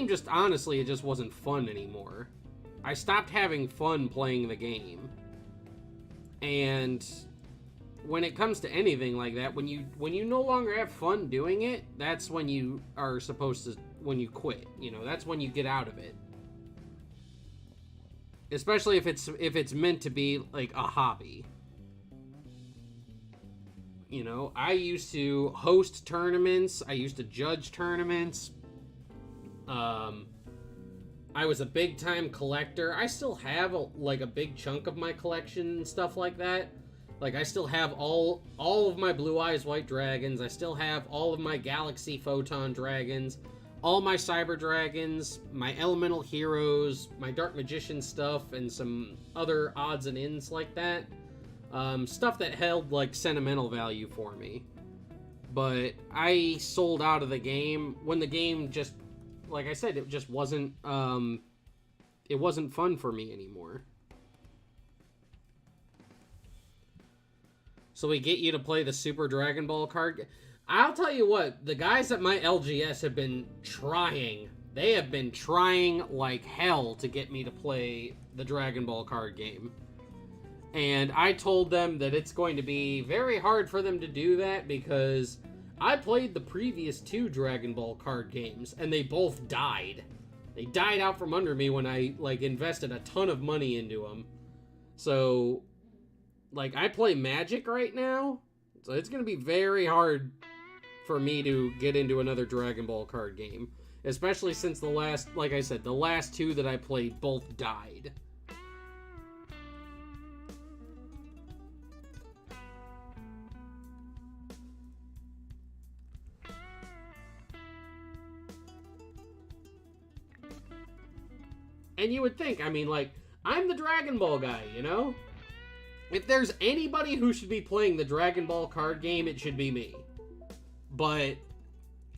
just, honestly, it just wasn't fun anymore. I stopped having fun playing the game. And when it comes to anything like that, when you no longer have fun doing it, that's when you are supposed to, when you quit, you know, that's when you get out of it. Especially if it's meant to be like a hobby. You know, I used to host tournaments, I used to judge tournaments. I was a big time collector. I still have a big chunk of my collection and stuff like that. Like, I still have all of my Blue Eyes White Dragons. I still have all of my Galaxy Photon Dragons. All my Cyber Dragons. My Elemental Heroes. My Dark Magician stuff. And some other odds and ends like that. Stuff that held, like, sentimental value for me. But I sold out of the game when the game just... Like I said, it just wasn't... it wasn't fun for me anymore. So we get you to play the Super Dragon Ball card. I'll tell you what, the guys at my LGS have been trying. They have been trying like hell to get me to play the Dragon Ball card game. And I told them that it's going to be very hard for them to do that because I played the previous 2 Dragon Ball card games and they both died. They died out from under me when I, like, invested a ton of money into them. So... Like, I play Magic right now, so it's going to be very hard for me to get into another Dragon Ball card game. Especially since the last, like I said, the last 2 that I played both died. And you would think, I mean, like, I'm the Dragon Ball guy, you know? If there's anybody who should be playing the Dragon Ball card game, it should be me. But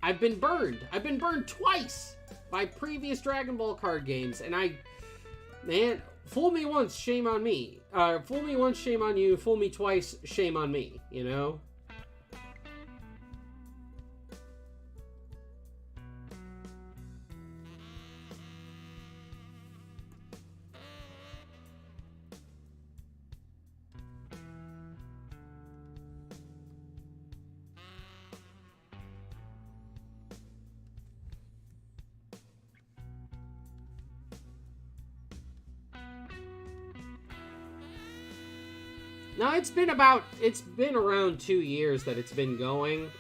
I've been burned. I've been burned twice. by previous Dragon Ball card games, and man, fool me once, shame on me. Fool me once, shame on you. Fool me twice, shame on me, you know? Now, it's been around 2 years that it's been going,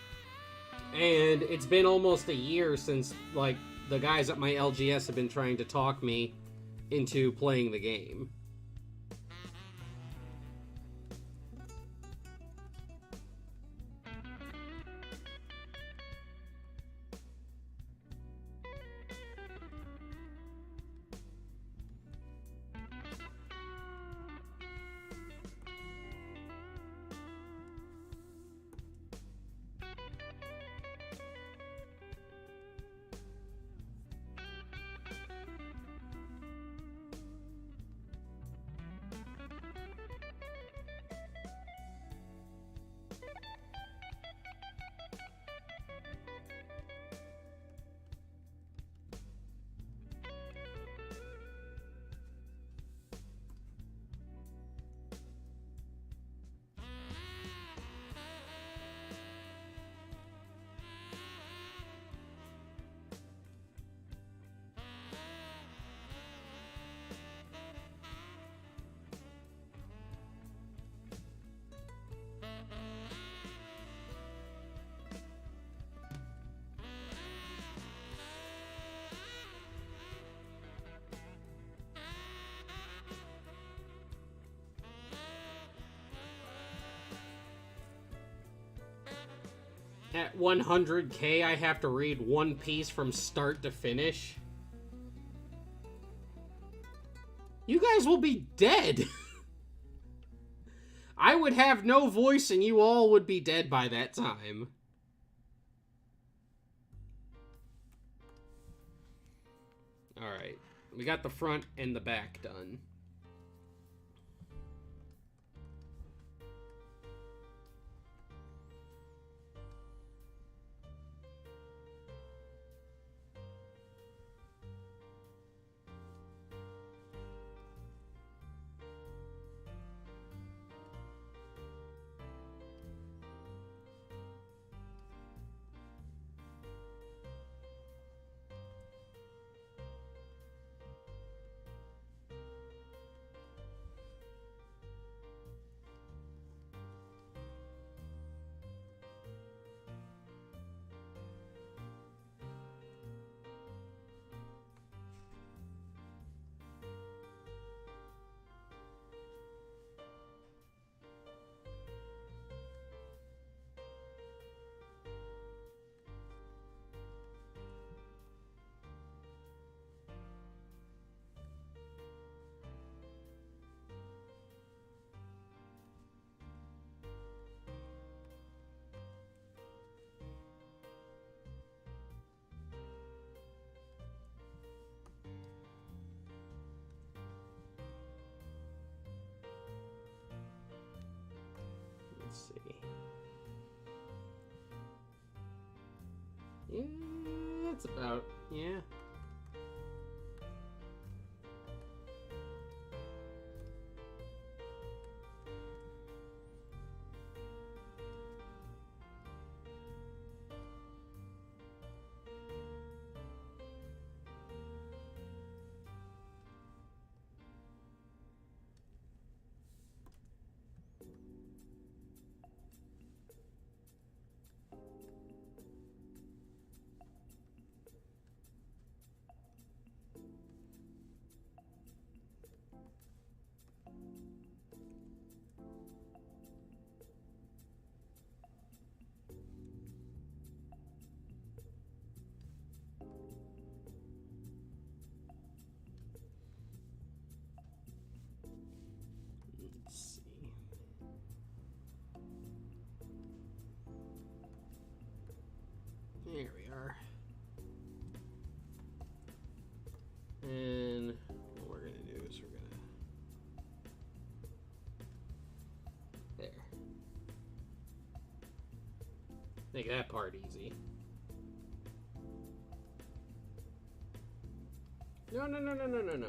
and it's been almost a year since, like, the guys at my LGS have been trying to talk me into playing the game. At 100K, I have to read One Piece from start to finish. You guys will be dead. I would have no voice and you all would be dead by that time. Alright. We got the front and the back done. Let's see. Yeah, that's about, yeah. Let's see. There we are. make that part easy. No, no, no, no, no, no, no.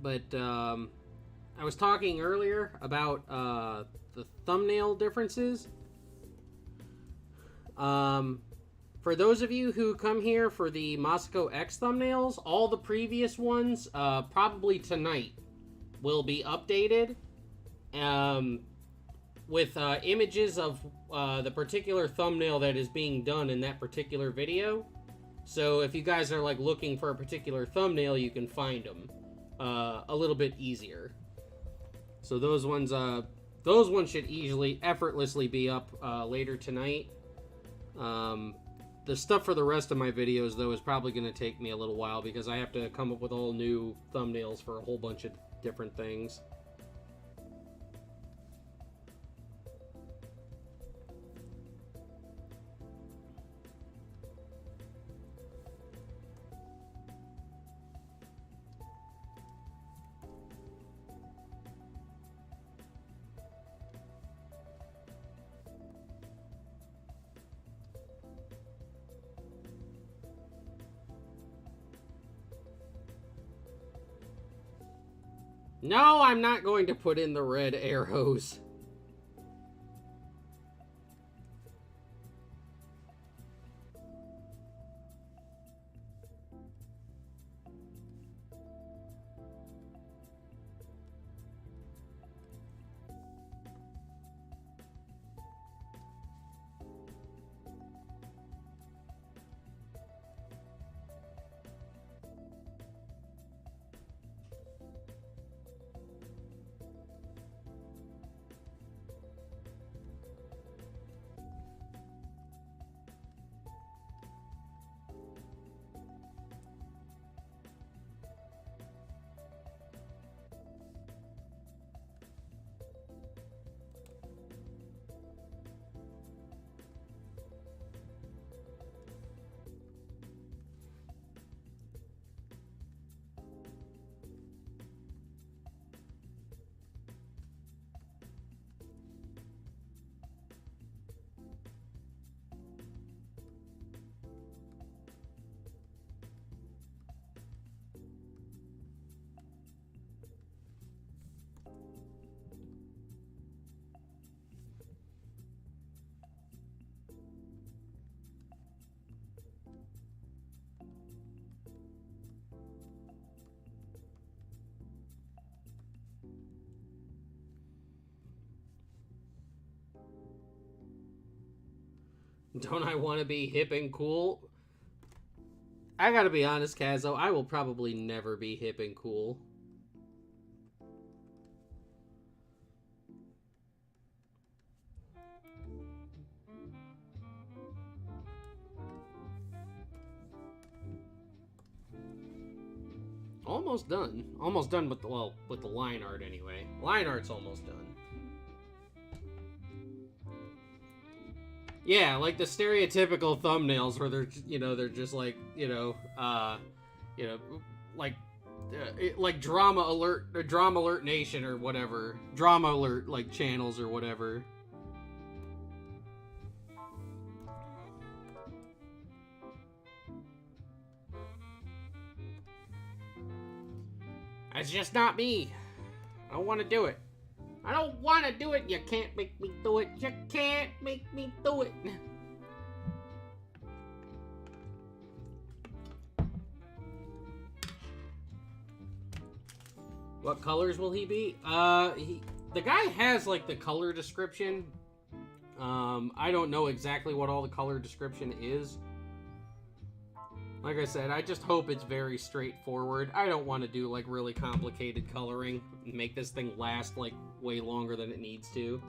But, I was talking earlier about, the thumbnail differences. For those of you who come here for the Moscow X thumbnails, all the previous ones, probably tonight, will be updated, with, images of, the particular thumbnail that is being done in that particular video. So if you guys are, like, looking for a particular thumbnail, you can find them, a little bit easier. So those ones should easily, effortlessly be up, later tonight. The stuff for the rest of my videos, though, is probably going to take me a little while because I have to come up with all new thumbnails for a whole bunch of different things. No, I'm not going to put in the red arrows. Don't I want to be hip and cool? I gotta be honest, Kazo, I will probably never be hip and cool. Almost done. Almost done with the, well, with the line art anyway. Line art's almost done. Yeah, like the stereotypical thumbnails where they're, you know, they're just like, like Drama Alert, or Drama Alert Nation or whatever. Drama Alert, like, channels or whatever. It's just not me. I don't want to do it. I don't want to do it. You can't make me do it. You can't make me do it. What colors will he be? The guy has, like, the color description. I don't know exactly what all the color description is. Like I said, I just hope it's very straightforward. I don't want to do, like, really complicated coloring and make this thing last, like, way longer than it needs to.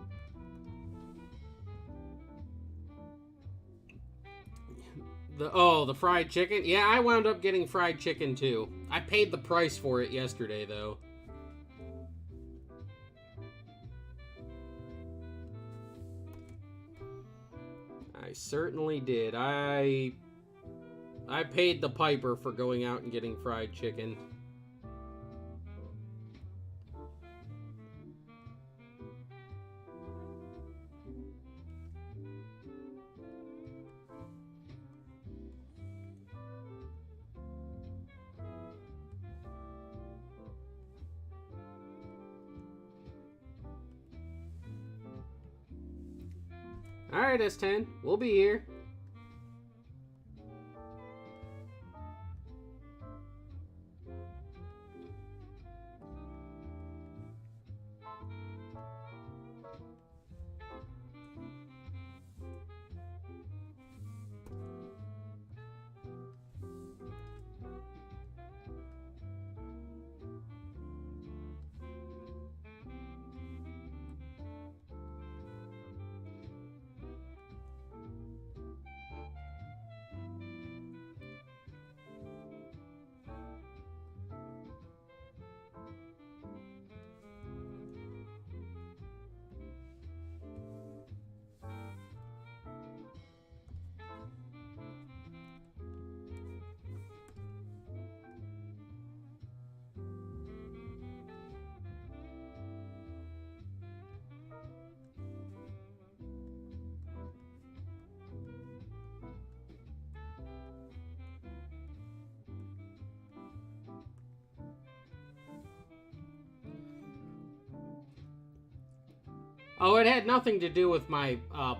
The fried chicken? Yeah, I wound up getting fried chicken, too. I paid the price for it yesterday, though. I certainly did. I paid the piper for going out and getting fried chicken. Alright, S10, we'll be here. Oh, it had nothing to do with my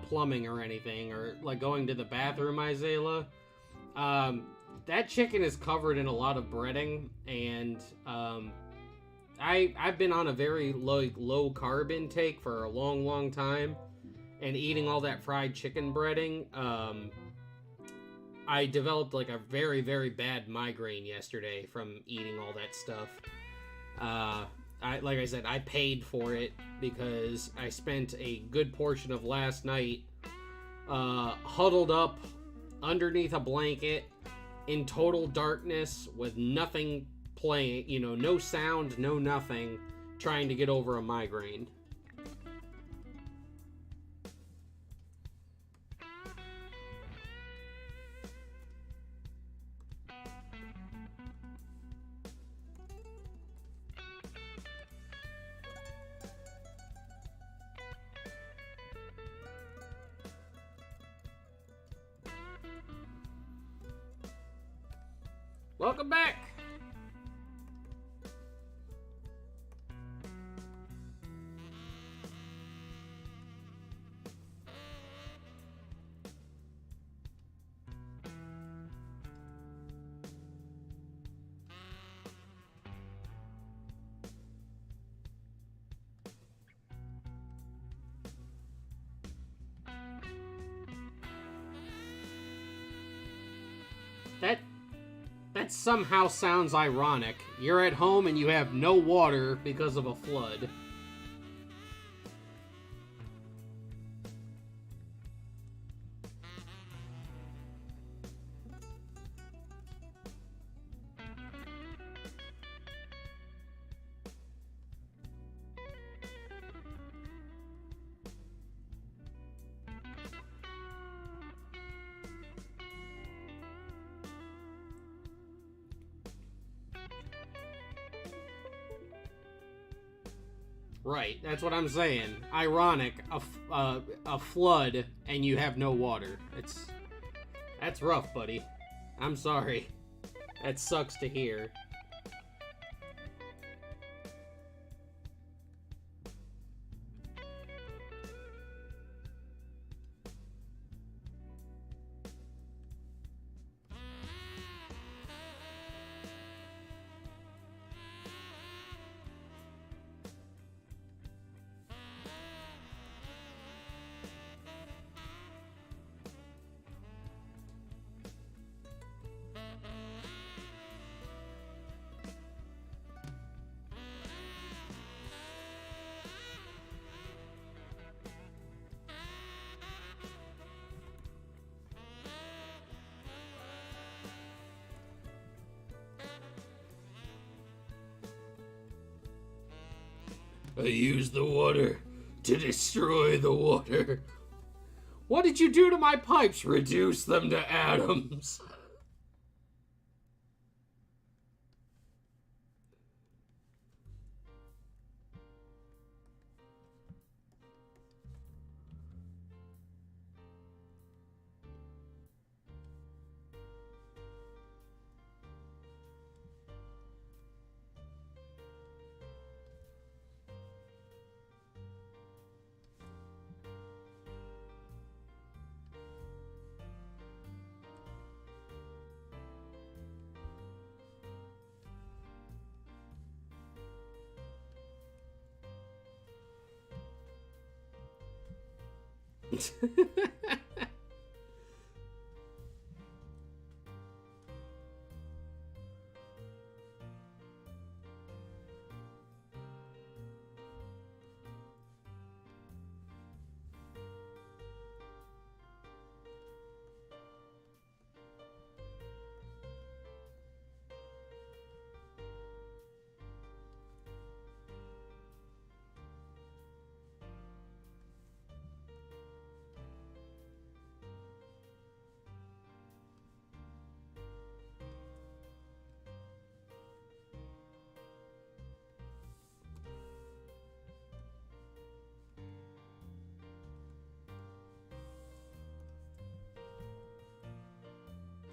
plumbing or anything, or like going to the bathroom, Isaiah. That chicken is covered in a lot of breading, and I've been on a very low carb intake for a long time, and eating all that fried chicken breading, I developed like a very bad migraine yesterday from eating all that stuff. Like I said, I paid for it because I spent a good portion of last night huddled up underneath a blanket in total darkness with nothing playing, no sound, no nothing, trying to get over a migraine. Welcome back! That somehow sounds ironic. You're at home and you have no water because of a flood. Right, that's what I'm saying. Ironic, a flood and you have no water. That's rough, buddy. I'm sorry. That sucks to hear. I use the water to destroy the water. What did you do to my pipes? Reduce them to atoms.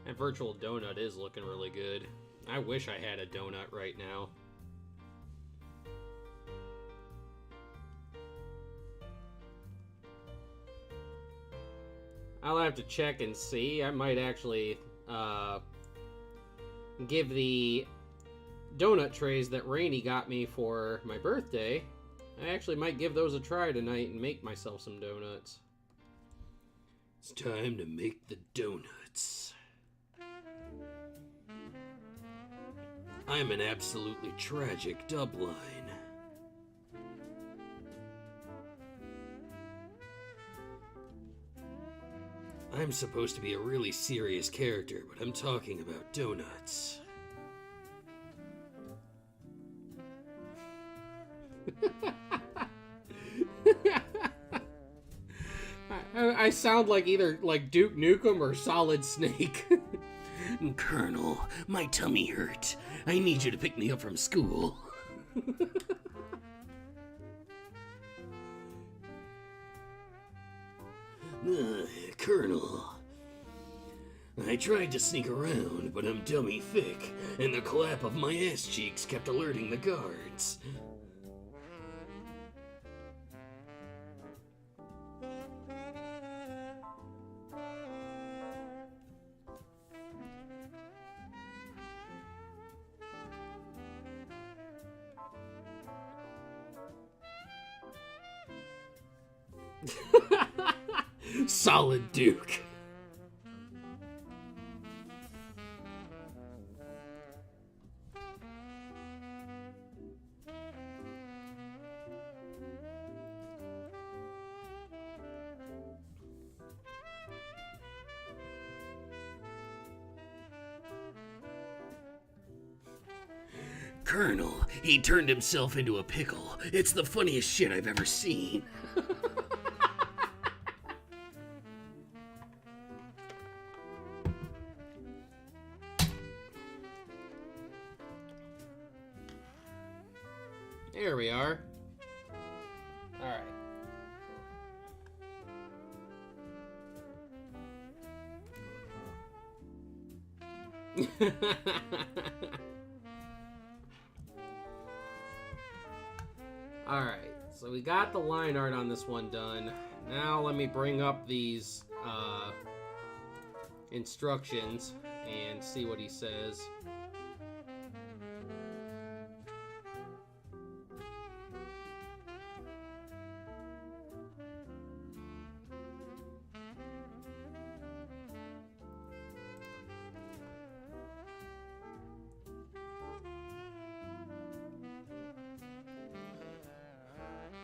That virtual donut is looking really good. I wish I had a donut right now. I'll have to check and see. I might actually give the donut trays that Rainey got me for my birthday. I actually might give those a try tonight and make myself some donuts. It's time to make the donuts. I'm an absolutely tragic dub line. I'm supposed to be a really serious character, but I'm talking about donuts. I sound like either like Duke Nukem or Solid Snake. Colonel, my tummy hurt. I need you to pick me up from school. Colonel, I tried to sneak around, but I'm dummy thick, and the clap of my ass cheeks kept alerting the guards. Solid Duke. Colonel, he turned himself into a pickle. It's the funniest shit I've ever seen. There we are. All right. All right. So we got the line art on this one done. Now let me bring up these instructions and see what he says.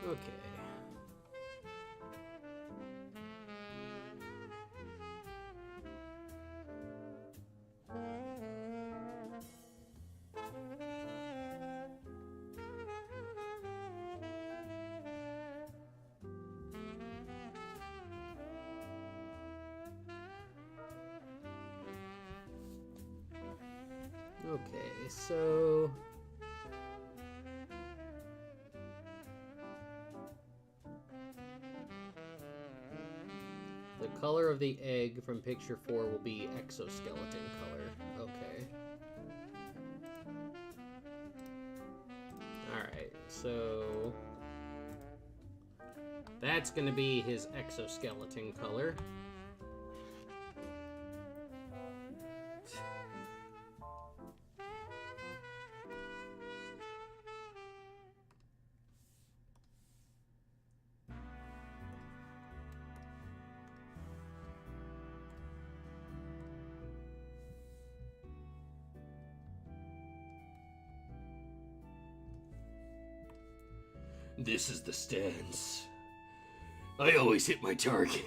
Okay. Okay, so... the color of the egg from picture 4 will be exoskeleton color. Okay. Alright, so... that's gonna be his exoskeleton color. This is the stance. I always hit my target.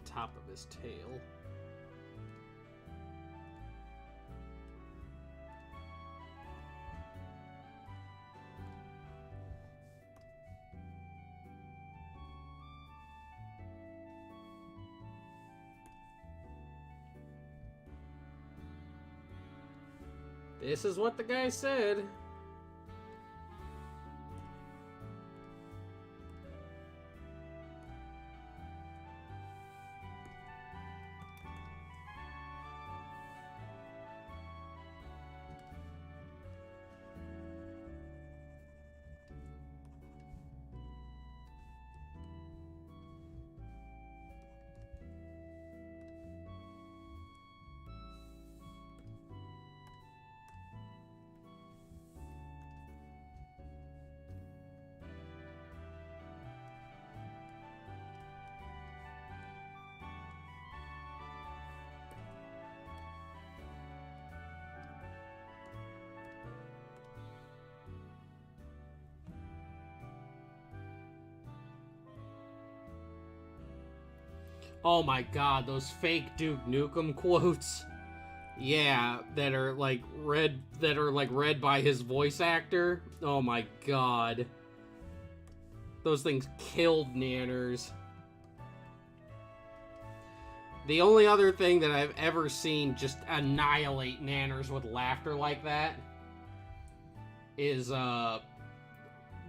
Top of his tail. This is what the guy said. Oh my god, those fake Duke Nukem quotes. Yeah, that are like read by his voice actor. Oh my god. Those things killed Nanners. The only other thing that I've ever seen just annihilate Nanners with laughter like that is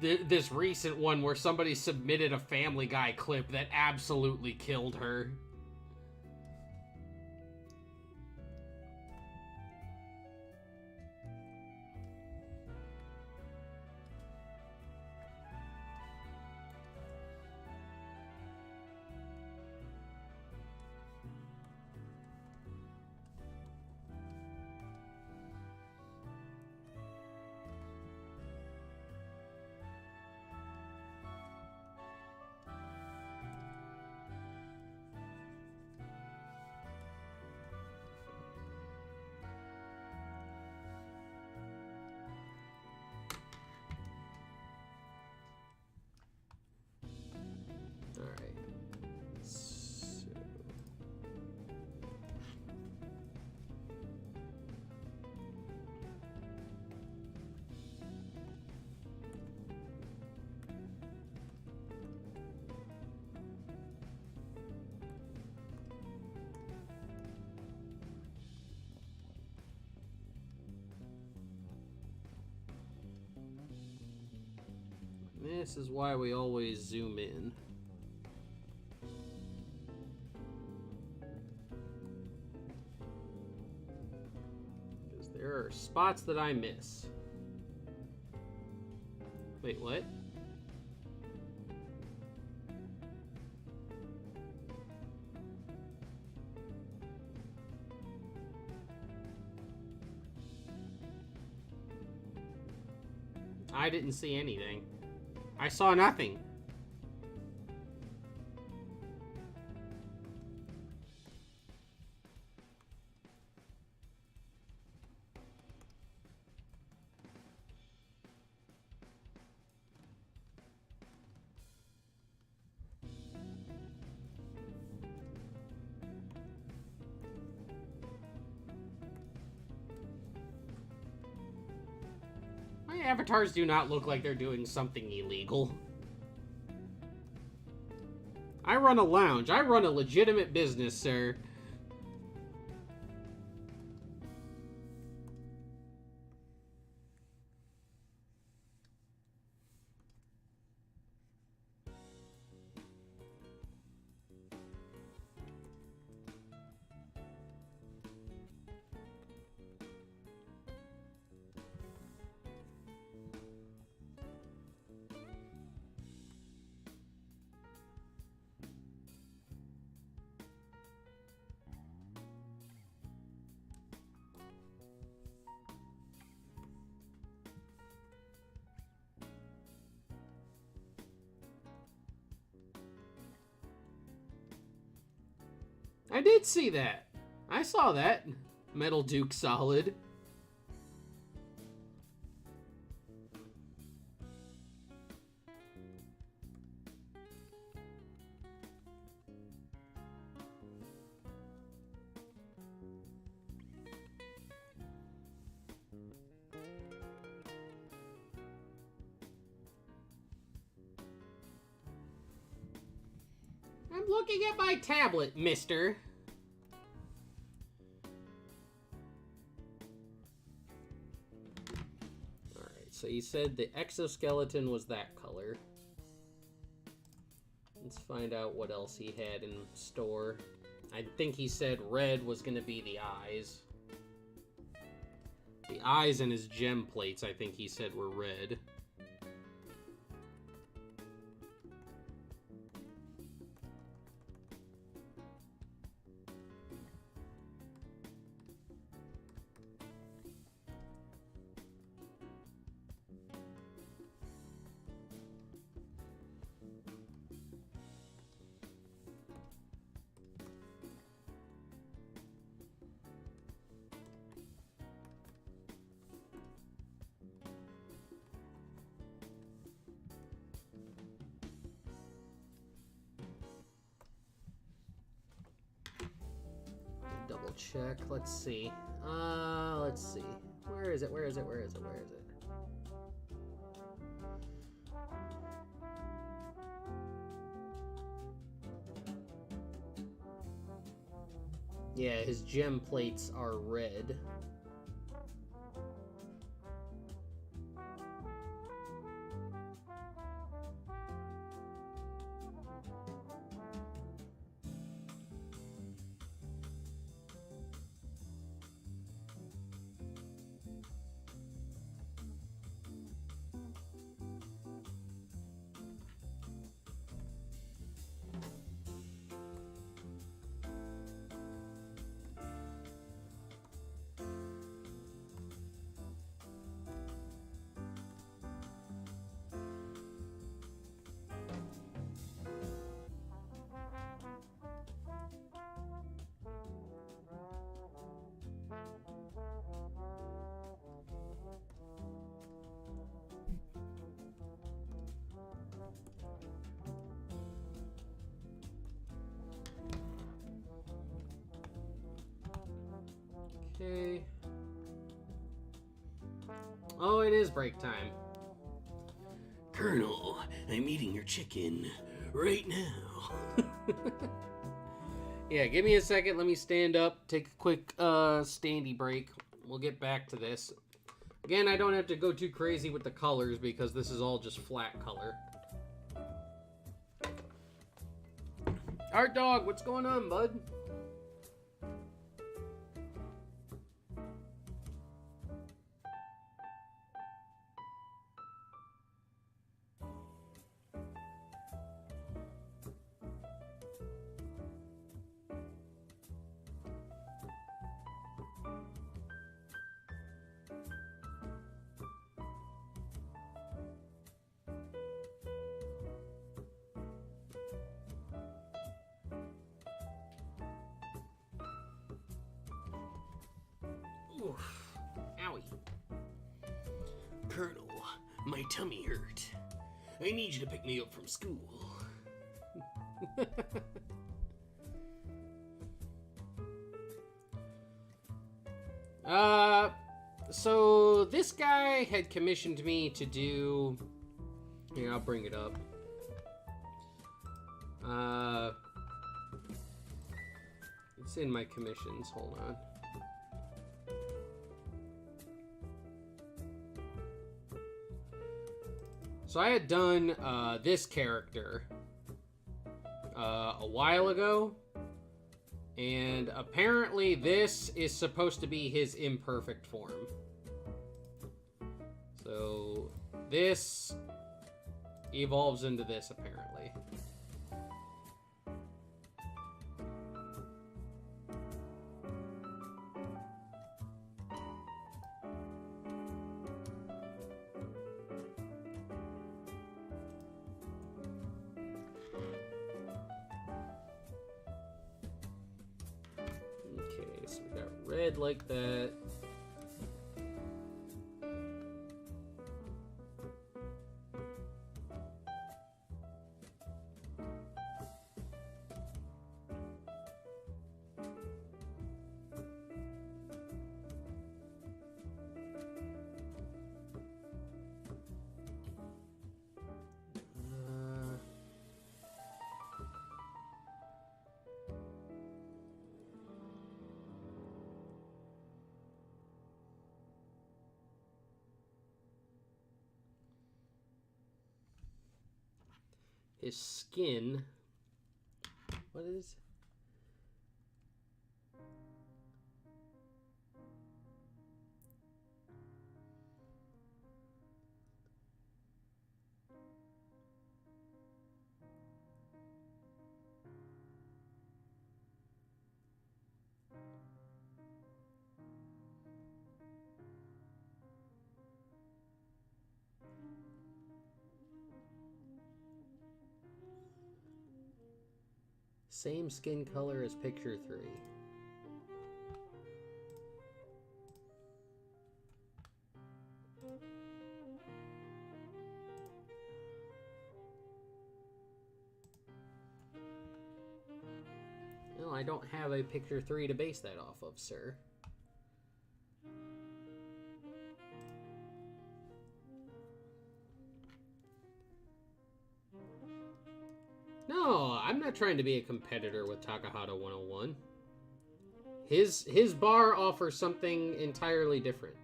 this recent one where somebody submitted a Family Guy clip that absolutely killed her. This is why we always zoom in. Because there are spots that I miss. Wait, what? I didn't see anything. I saw nothing. My avatars do not look like they're doing something illegal. I run a lounge. I run a legitimate business, sir. I did see that. I saw that. Metal Duke Solid. I'm looking at my tablet, mister. Alright, so you said the exoskeleton was that color. Let's find out what else he had in store. I think he said red was going to be the eyes. The eyes and his gem plates, I think he said, were red. Double check. Let's see. Let's see. Where is it? Where is it? Where is it? Where is it? Yeah, his gem plates are red. Okay. Oh, it is break time. Colonel, I'm eating your chicken right now. Yeah, give me a second. Let me stand up, take a quick standy break. We'll get back to this. Again, I don't have to go too crazy with the colors because this is all just flat color. Art Dog, what's going on, bud? Oof. Owie. Colonel, my tummy hurt. I need you to pick me up from school. So this guy had commissioned me to do... Here, I'll bring it up. It's in my commissions. Hold on. So I had done this character a while ago, and apparently this is supposed to be his imperfect form. So this evolves into this, apparently. Okay, so we got red like that. His skin, what is? Same skin color as picture 3. No, I don't have a picture 3 to base that off of, sir. No, I'm not trying to be a competitor with Takahata 101. His bar offers something entirely different.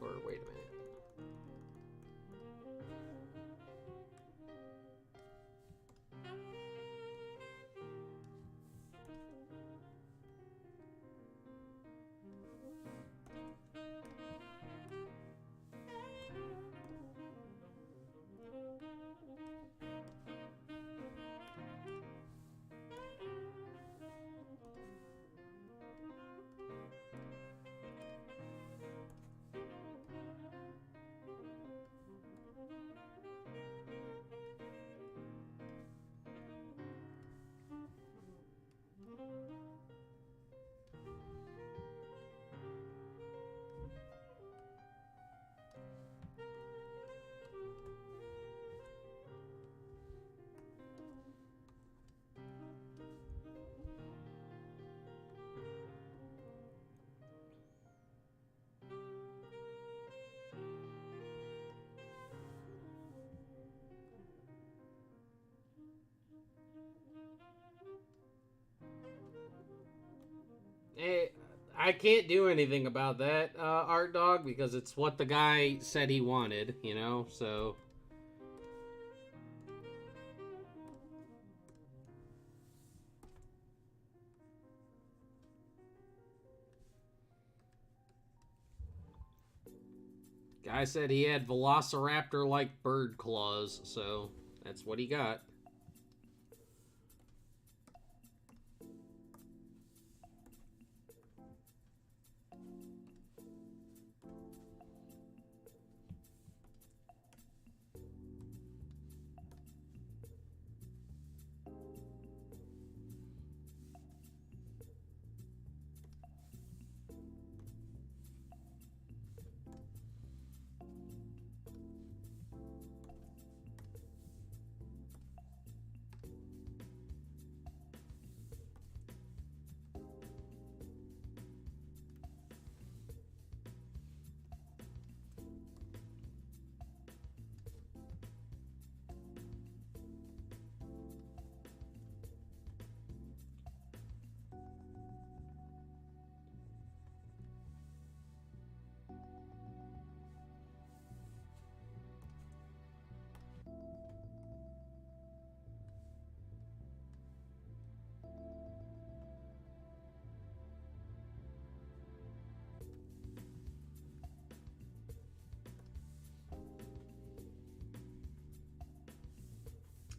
Or wait a minute. I can't do anything about that, Art Dog, because it's what the guy said he wanted, you know, so... Guy said he had velociraptor-like bird claws, so that's what he got.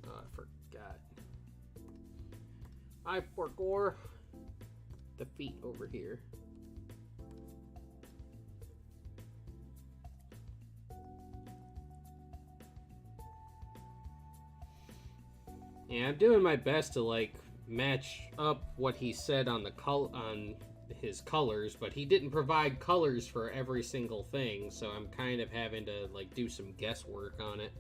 Oh, I forgot. I forgot the feet over here. Yeah, I'm doing my best to like match up what he said on the on his colors, but he didn't provide colors for every single thing, so I'm kind of having to like do some guesswork on it.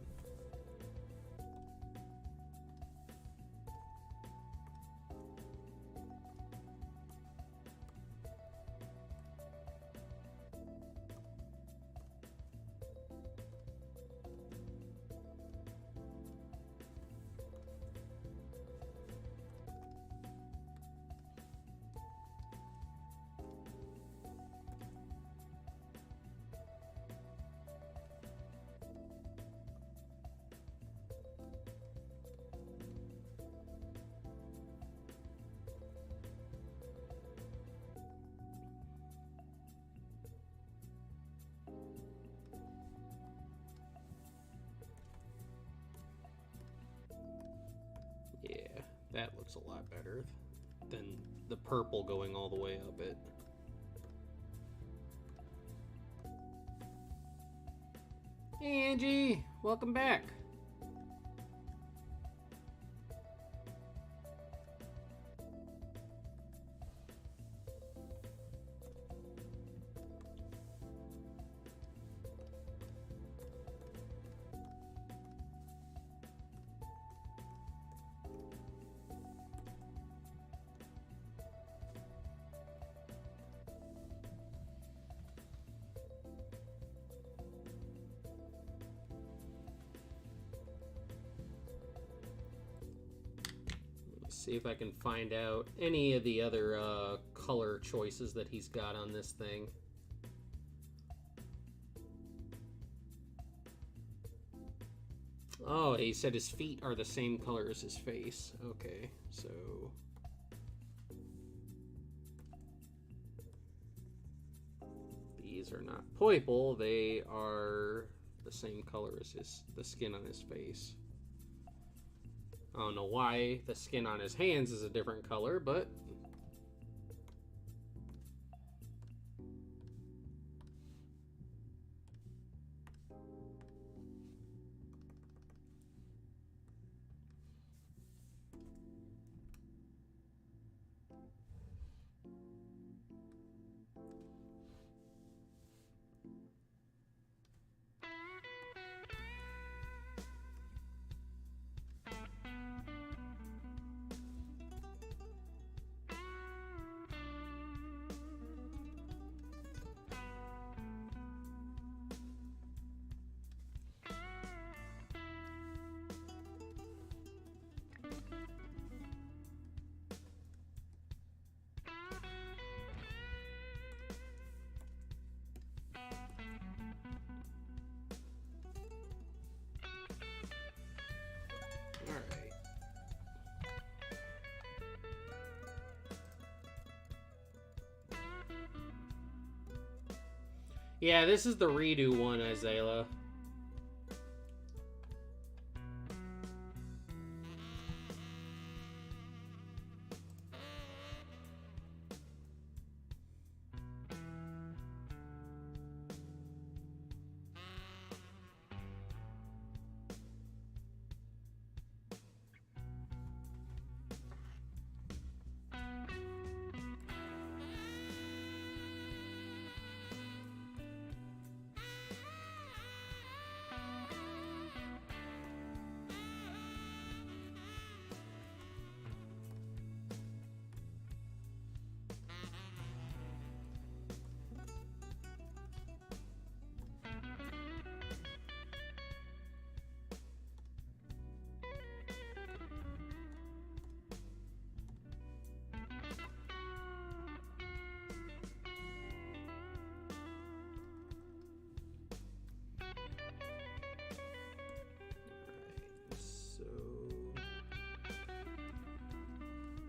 Yeah, that looks a lot better than the purple going all the way up it. Hey Angie, welcome back. See if I can find out any of the other color choices that he's got on this thing. Oh, he said his feet are the same color as his face. Okay, so... these are not purple, they are the same color as the skin on his face. I don't know why the skin on his hands is a different color, but... Yeah, this is the redo one, Azela.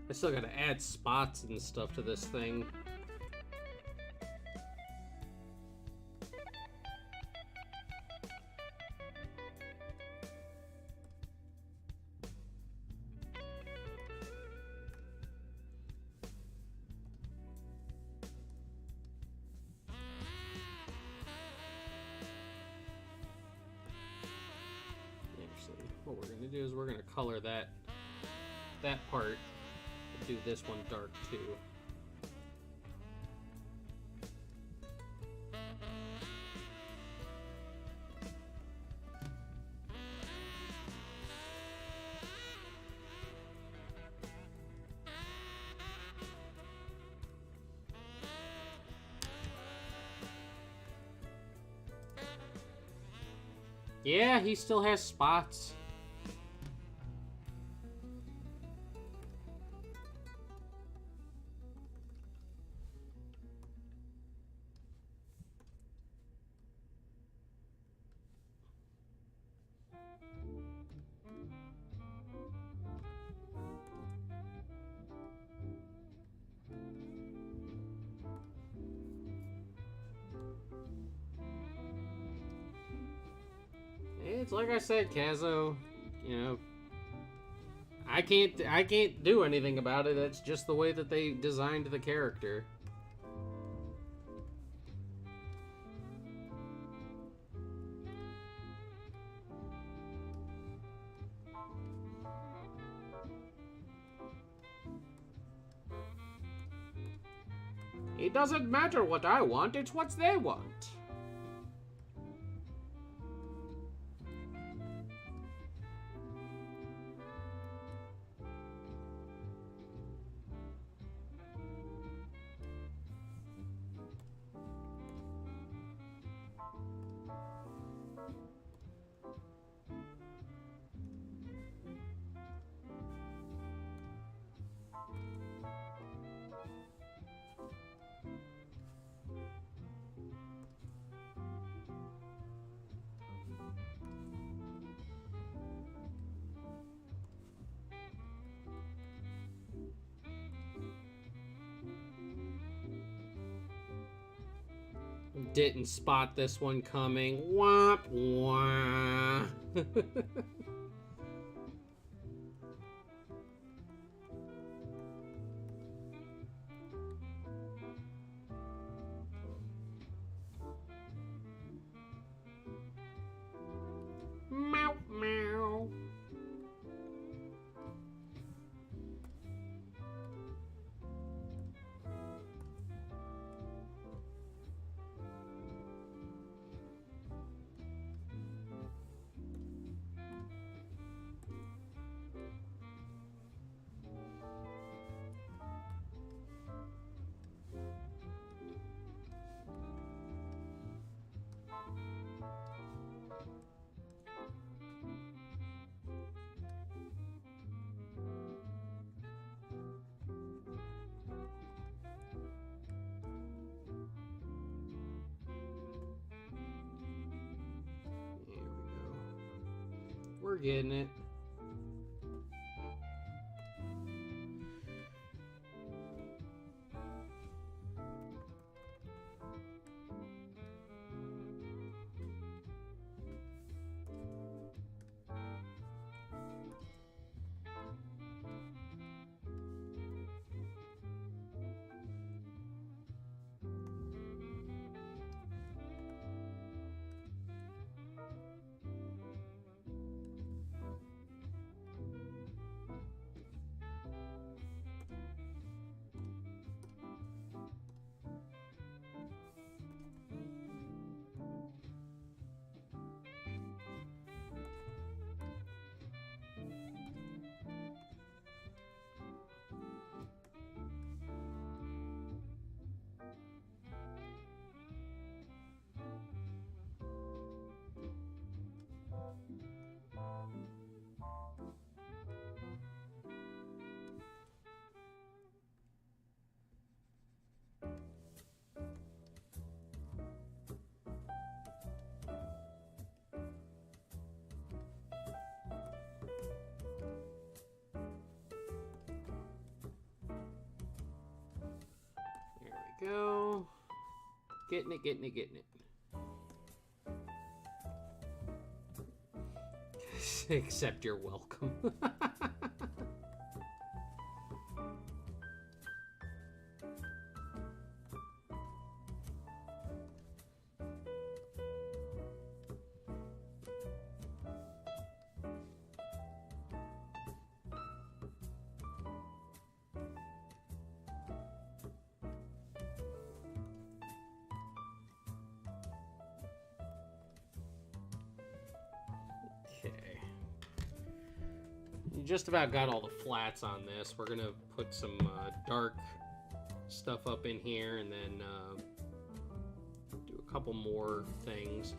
I still gotta add spots and stuff to this thing. Actually, what we're gonna do is we're gonna color that part. Do this one dark too. Yeah, he still has spots. It's like I said, Kazo, you know, I can't do anything about it. That's just the way that they designed the character. It doesn't matter what I want, it's what they want. Didn't spot this one coming. Womp wah. Meow meow. We're getting it. go. Getting it, getting it, getting it. Except you're welcome. Just about got all the flats on this. We're gonna put some dark stuff up in here and then do a couple more things.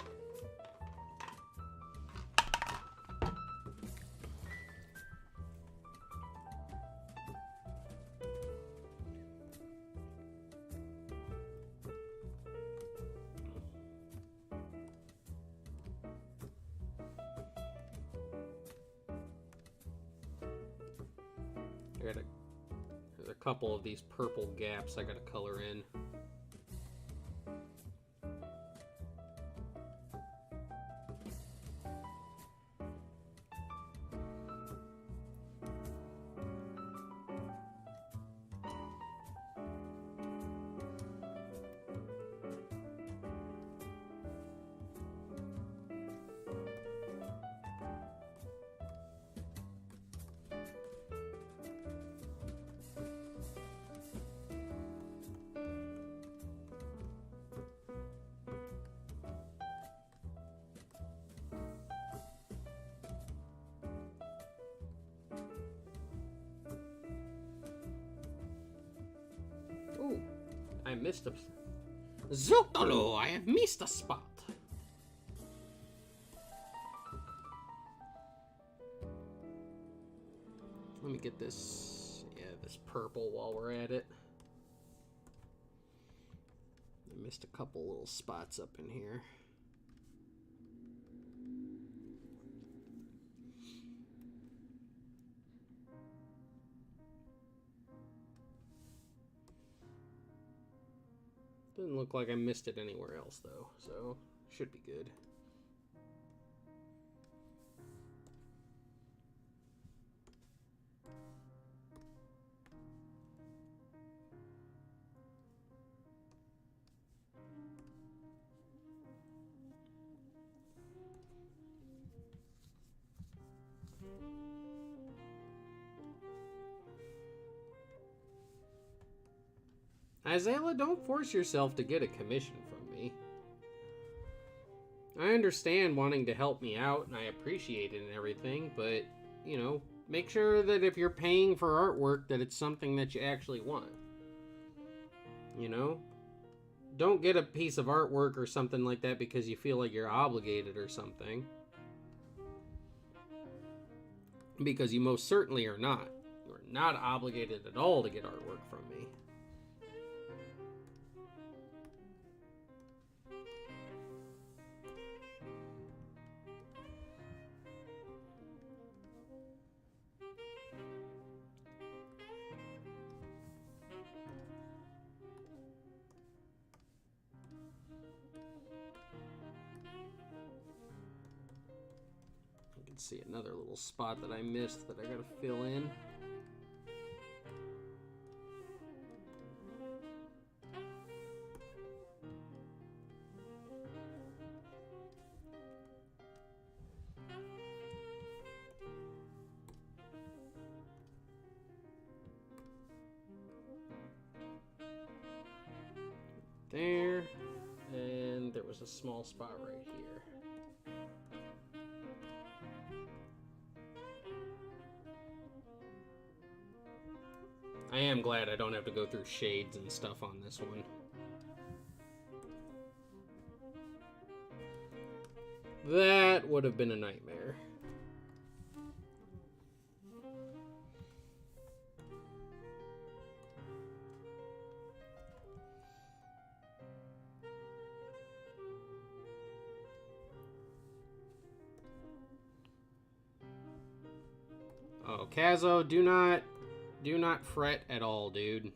There's a couple of these purple gaps I gotta color in. Ooh, I missed a... Zotolo, I have missed a spot. Let me get this, this purple while we're at it. I missed a couple little spots up in here. Doesn't look like I missed it anywhere else though, so should be good. Isaiah, don't force yourself to get a commission from me. I understand wanting to help me out, and I appreciate it and everything, but, you know, make sure that if you're paying for artwork, that it's something that you actually want. You know? Don't get a piece of artwork or something like that because you feel like you're obligated or something. Because you most certainly are not. You're not obligated at all to get artwork from me. See another little spot that I missed that I gotta fill in. There, and there was a small spot right here. I am glad I don't have to go through shades and stuff on this one. That would have been a nightmare. Oh, Kazo, do not fret at all, dude.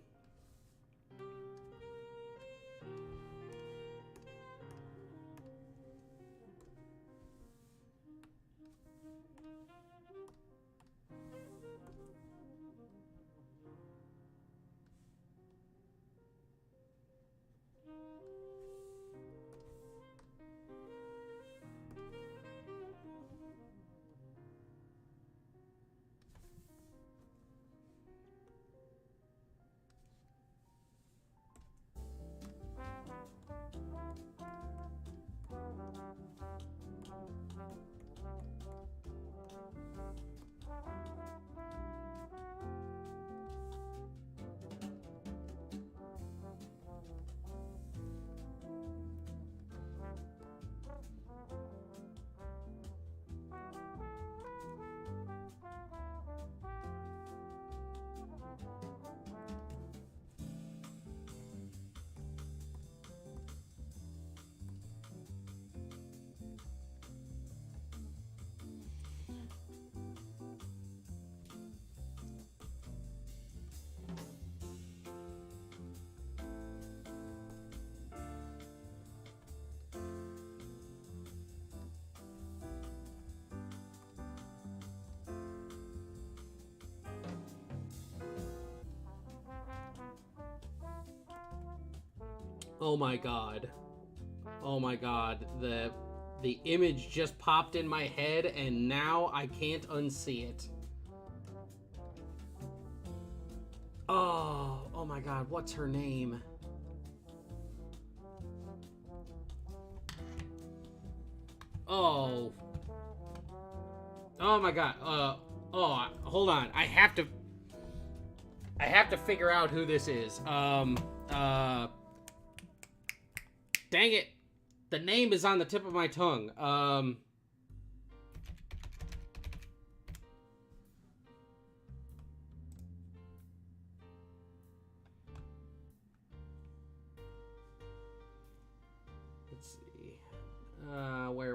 Oh my god. Oh my god. The image just popped in my head and now I can't unsee it. Oh my god, what's her name? Oh my god. Hold on. I have to figure out who this is. Dang it. The name is on the tip of my tongue. Let's see. Where?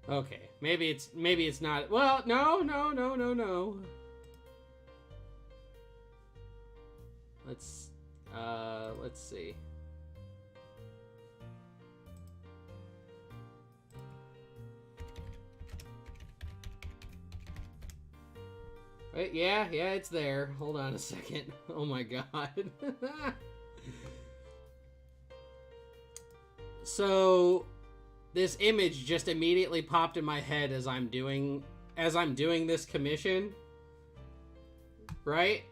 Okay, maybe it's not. Well, no. Let's see. Wait, yeah, it's there. Hold on a second. Oh my god. So this image just immediately popped in my head as I'm doing this commission. Right?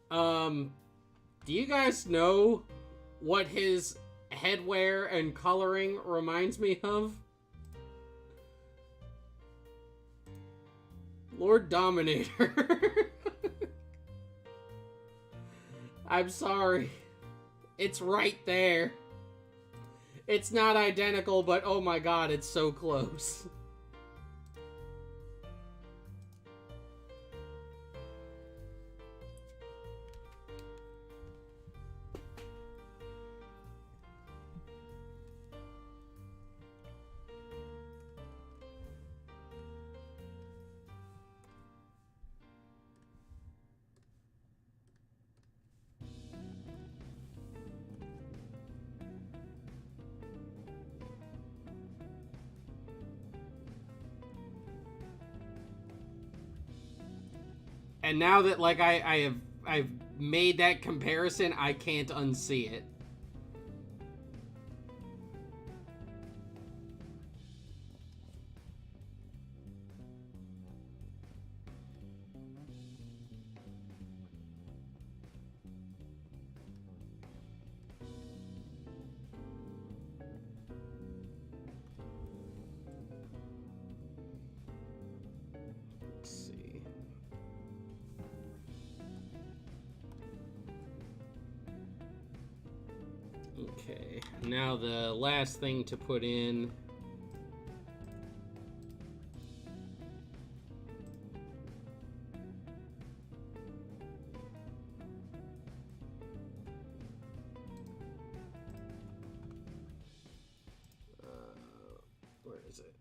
Do you guys know what his headwear and coloring reminds me of? Lord Dominator. I'm sorry. It's right there. It's not identical, but oh my god, it's so close. And now that like I've made that comparison, I can't unsee it. Let's see. Okay, now the last thing to put in. Where is it?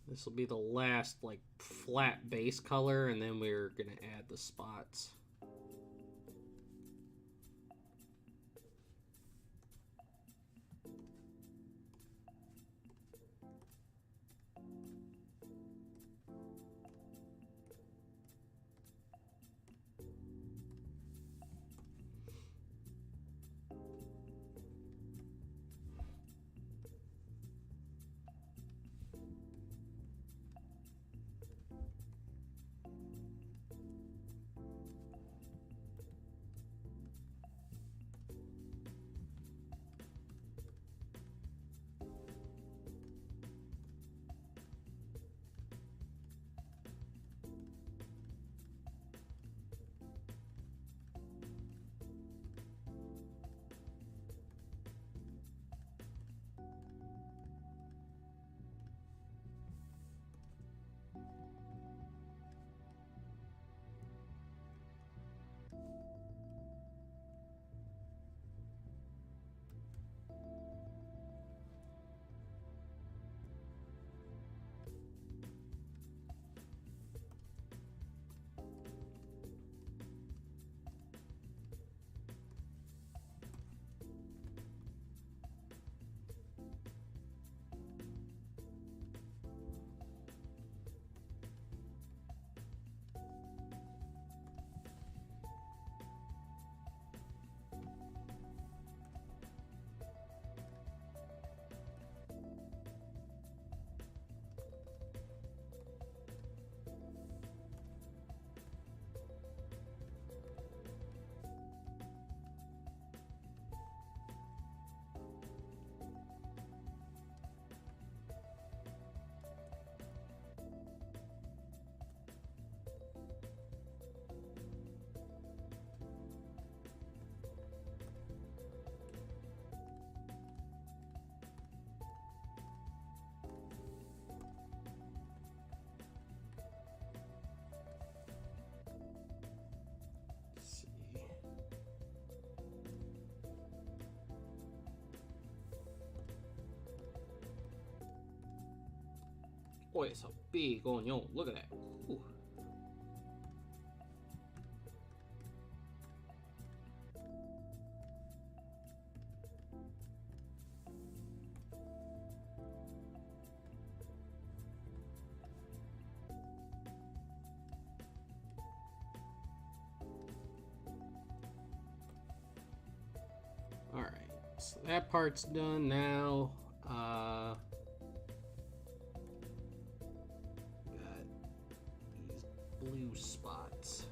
This will be the last, like, flat base color, and then we're gonna add the spots. Oh, it's a big onion. Look at that. Ooh. Alright, so that part's done now. Got these blue spots.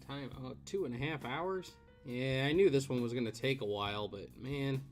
Time, 2.5 hours? Yeah, I knew this one was gonna take a while, but man.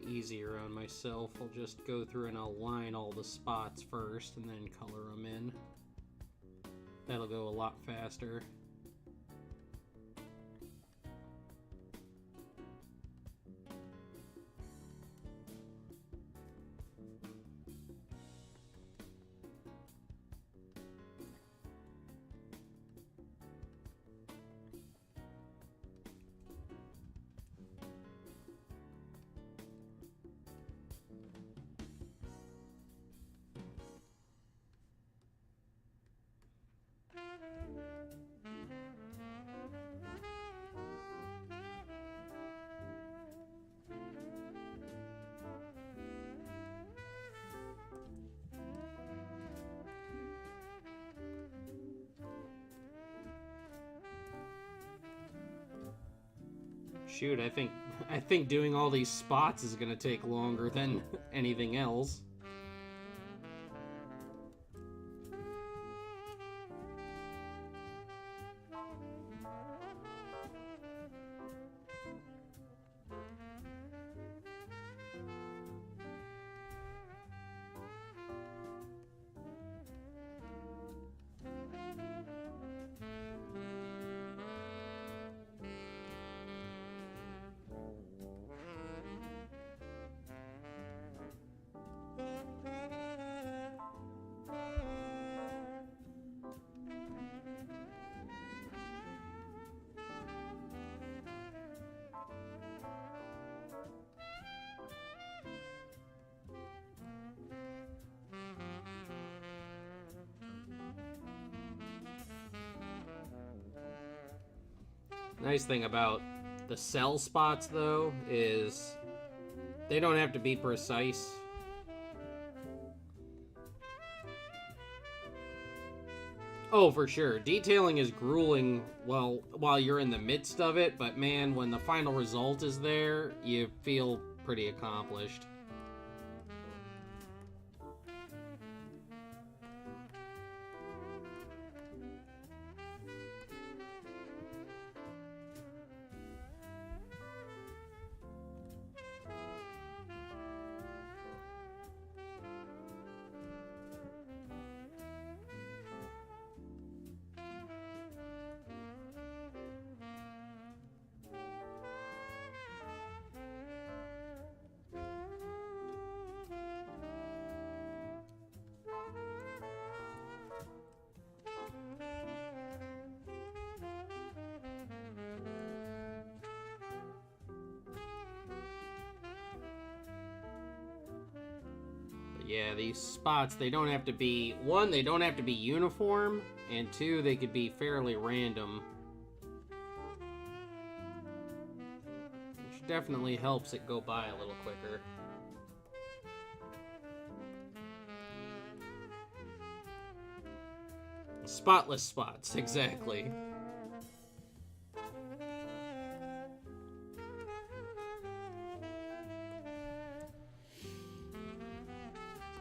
Easier on myself. I'll just go through and I'll line all the spots first and then color them in. That'll go a lot faster. Shoot, I think doing all these spots is gonna take longer than anything else. Nice thing about the cell spots, though, is they don't have to be precise. Oh, for sure. Detailing is grueling while you're in the midst of it, but man, when the final result is there, you feel pretty accomplished. Yeah, these spots, they don't have to be... One, they don't have to be uniform, and two, they could be fairly random. Which definitely helps it go by a little quicker. Spotless spots, exactly.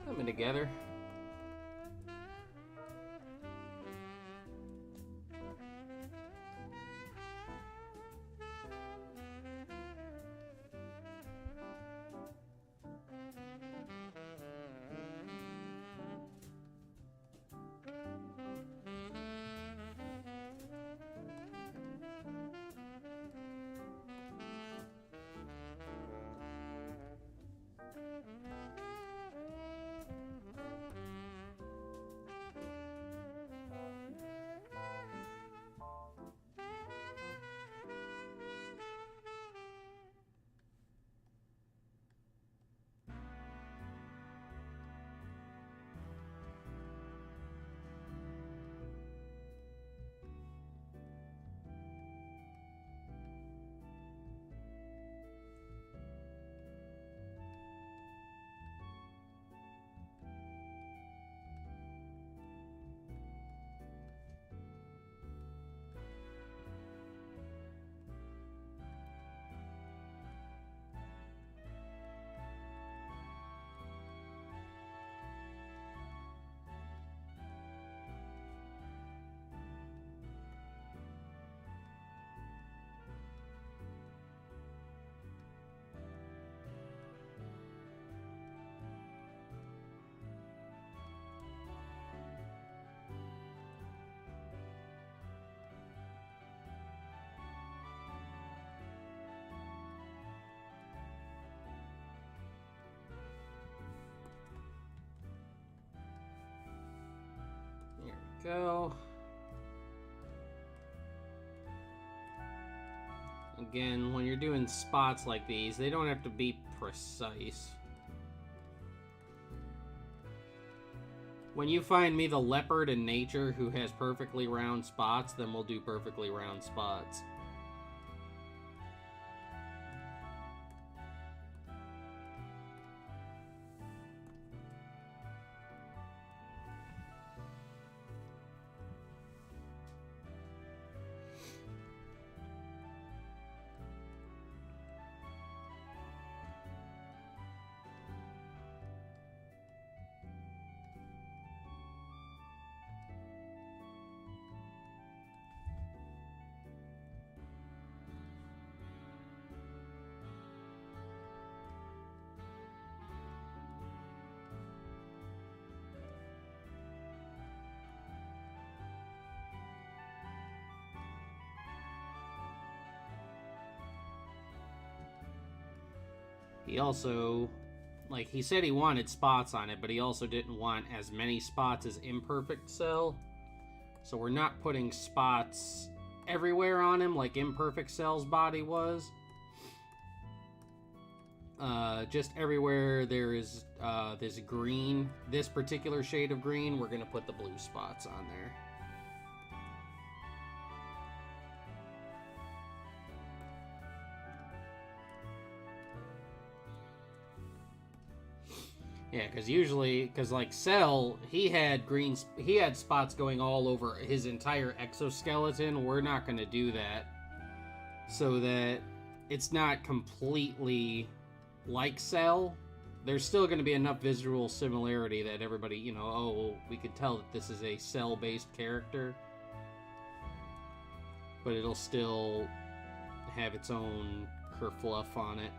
Coming together. Go. Again, when you're doing spots like these, they don't have to be precise. When you find me the leopard in nature who has perfectly round spots, then we'll do perfectly round spots. He also, like, he said he wanted spots on it, but he also didn't want as many spots as Imperfect Cell. So we're not putting spots everywhere on him like Imperfect Cell's body was. Just everywhere there is this green, this particular shade of green, we're going to put the blue spots on there. Yeah, because usually, like Cell, he had spots going all over his entire exoskeleton. We're not going to do that, so that it's not completely like Cell. There's still going to be enough visual similarity that everybody, you know, oh, we could tell that this is a Cell-based character, but it'll still have its own kerfluff on it.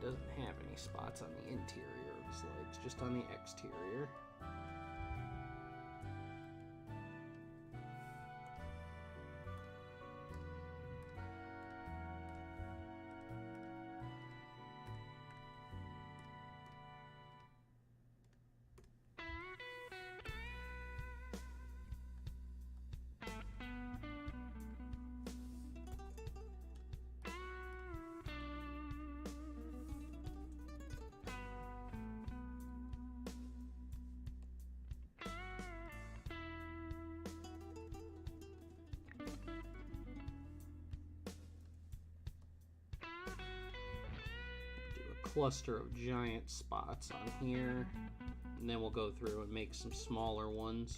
Doesn't have any spots on the interior of his legs, just on the exterior. Cluster of giant spots on here, and then we'll go through and make some smaller ones.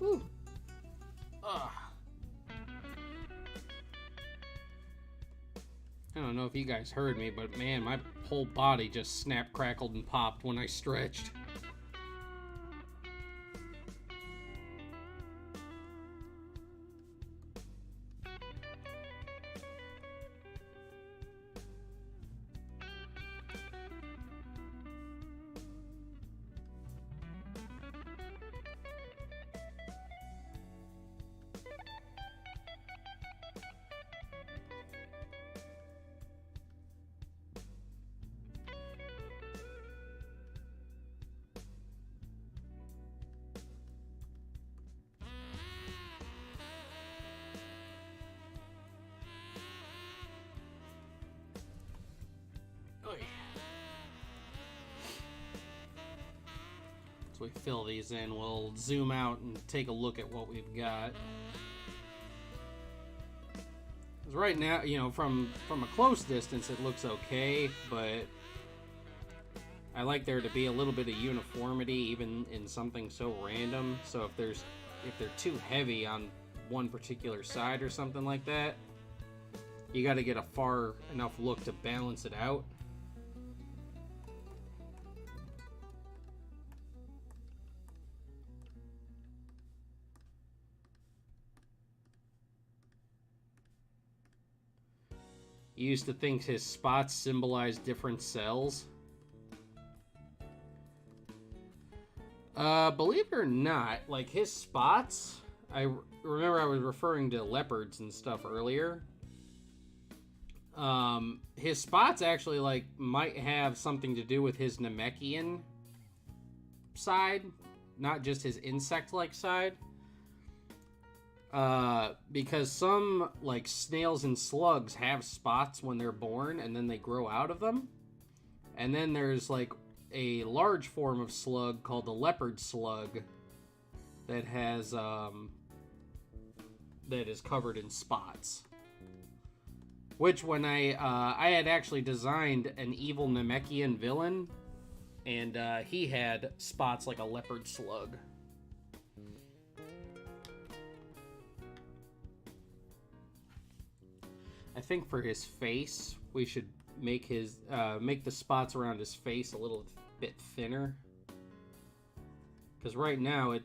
Ooh. Ugh. I don't know if you guys heard me, but man, my whole body just snapped, crackled, and popped when I stretched. As we fill these in, we'll zoom out and take a look at what we've got. Because right now, you know, from a close distance, it looks okay, but I like there to be a little bit of uniformity, even in something so random. So if they're too heavy on one particular side or something like that, you got to get a far enough look to balance it out. You used to think his spots symbolized different cells. Believe it or not, like his spots, I remember I was referring to leopards and stuff earlier. His spots actually like might have something to do with his Namekian side, not just his insect-like side. Because some like snails and slugs have spots when they're born and then they grow out of them. And then there's like a large form of slug called the leopard slug that has that is covered in spots. Which, when I had actually designed an evil Namekian villain, and he had spots like a leopard slug. I think for his face, we should make the spots around his face a little bit thinner. Because right now,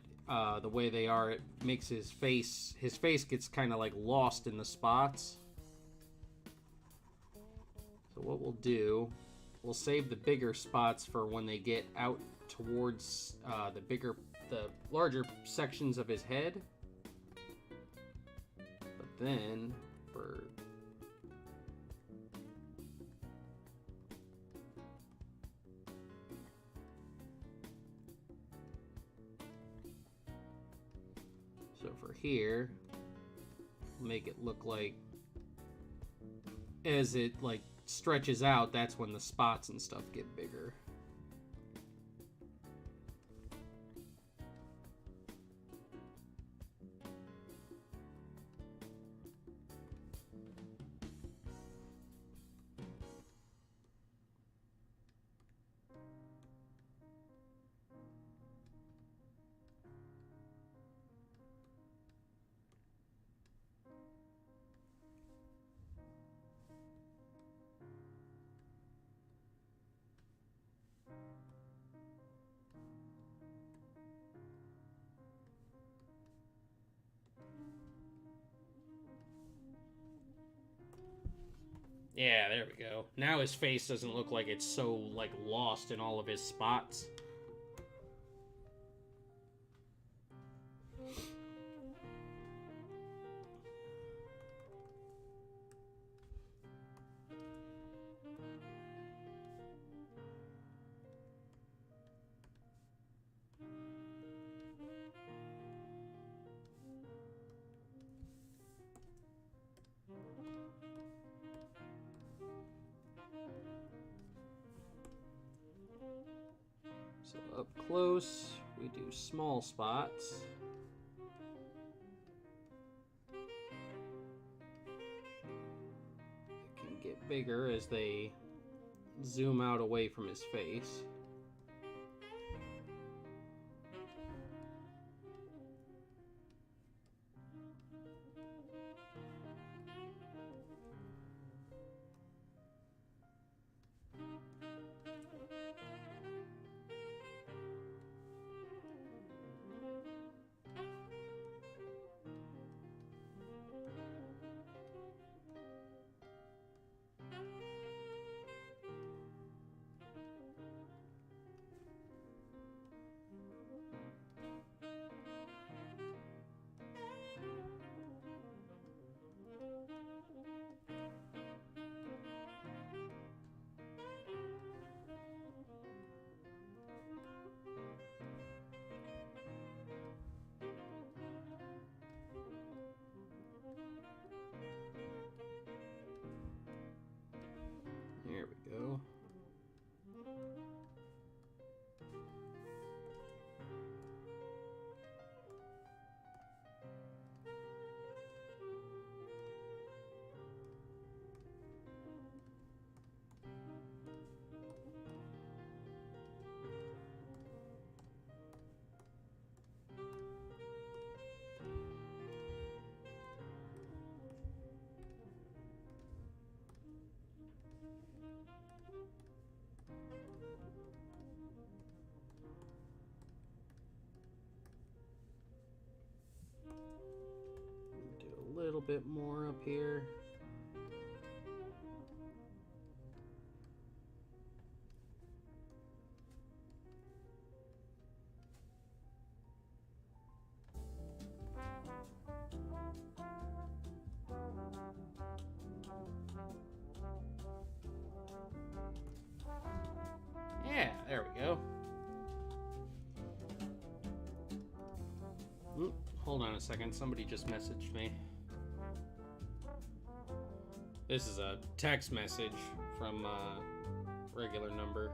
the way they are, it makes his face gets kind of like lost in the spots. So what we'll do, we'll save the bigger spots for when they get out towards the larger sections of his head. But then for here, make it look like as it like stretches out, that's when the spots and stuff get bigger. Yeah, there we go. Now his face doesn't look like it's so, like, lost in all of his spots. So up close, we do small spots. It can get bigger as they zoom out away from his face. There we go. Do a little bit more up here. Yeah, there we go. Hold on a second, somebody just messaged me. This is a text message from a regular number.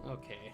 Okay.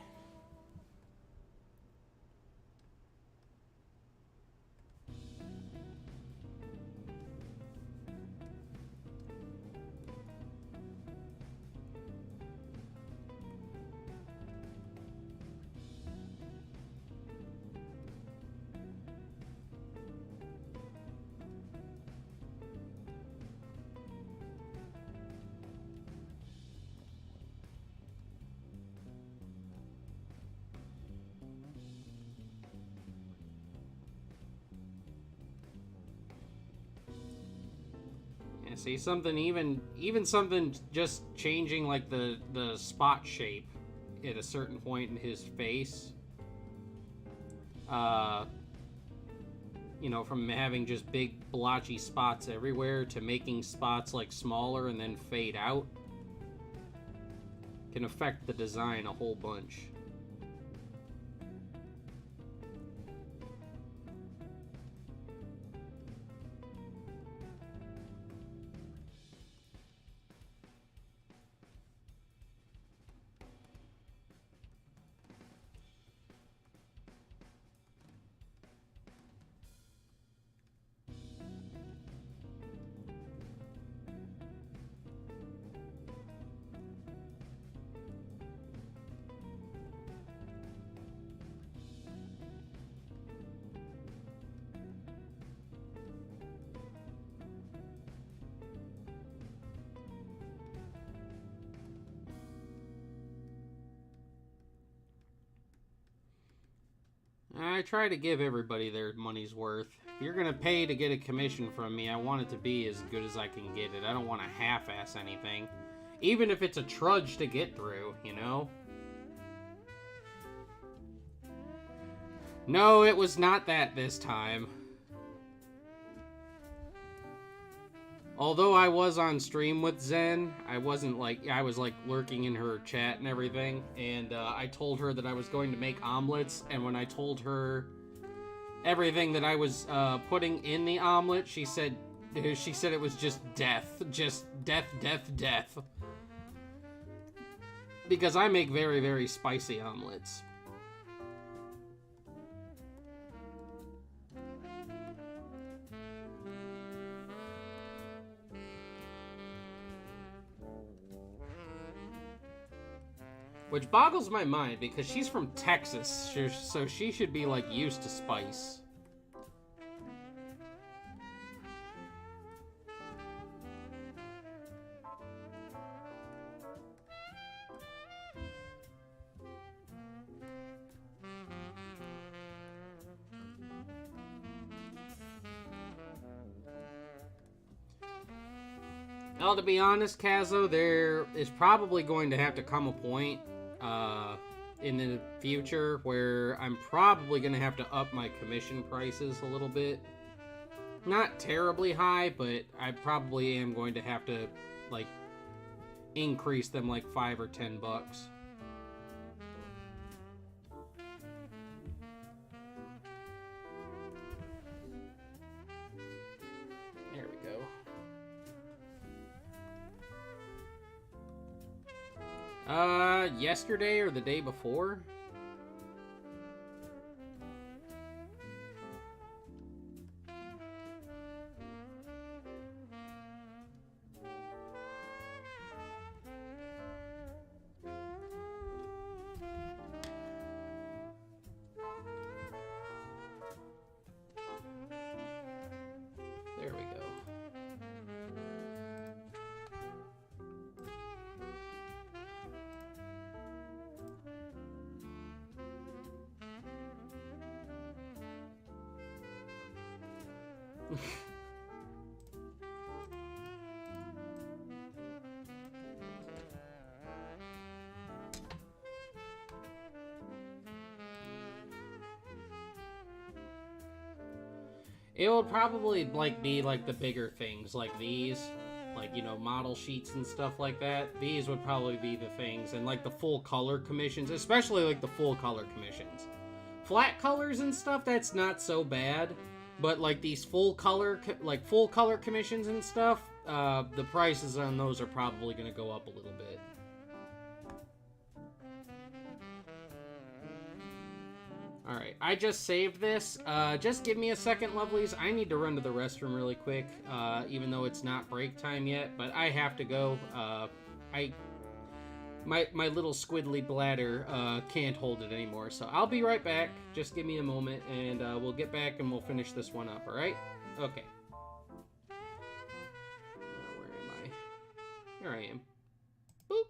Yeah, see, something even something just changing like the spot shape at a certain point in his face. You know, from having just big blotchy spots everywhere to making spots like smaller and then fade out can affect the design a whole bunch. I try to give everybody their money's worth. If you're gonna pay to get a commission from me, I want it to be as good as I can get it. I don't want to half-ass anything. Even if it's a trudge to get through, you know? No, it was not that this time. Although I was on stream with Zen, I was like lurking in her chat and everything, and I told her that I was going to make omelets, and when I told her everything that I was putting in the omelet, she said it was just death. Just death, death, death. Because I make very, very spicy omelets. Which boggles my mind, because she's from Texas, so she should be, like, used to spice. Well, to be honest, Kazo, there is probably going to have to come a point in the future where I'm probably going to have to up my commission prices a little bit. Not terribly high, but I probably am going to have to, like, increase them like $5 or $10. There we go. Yesterday or the day before? There we go. It would probably be like the bigger things like these, like, you know, model sheets and stuff like that. These would probably be the things, and like the full color commissions, especially like the full color commissions. Flat colors and stuff, that's not so bad, But like these full color commissions and stuff, the prices on those are probably going to go up a little bit. Alright, I just saved this. Just give me a second, lovelies. I need to run to the restroom really quick, even though it's not break time yet, but I have to go. My little squiddly bladder can't hold it anymore, so I'll be right back. Just give me a moment, and we'll get back and we'll finish this one up, alright? Okay. Where am I? Here I am. Boop.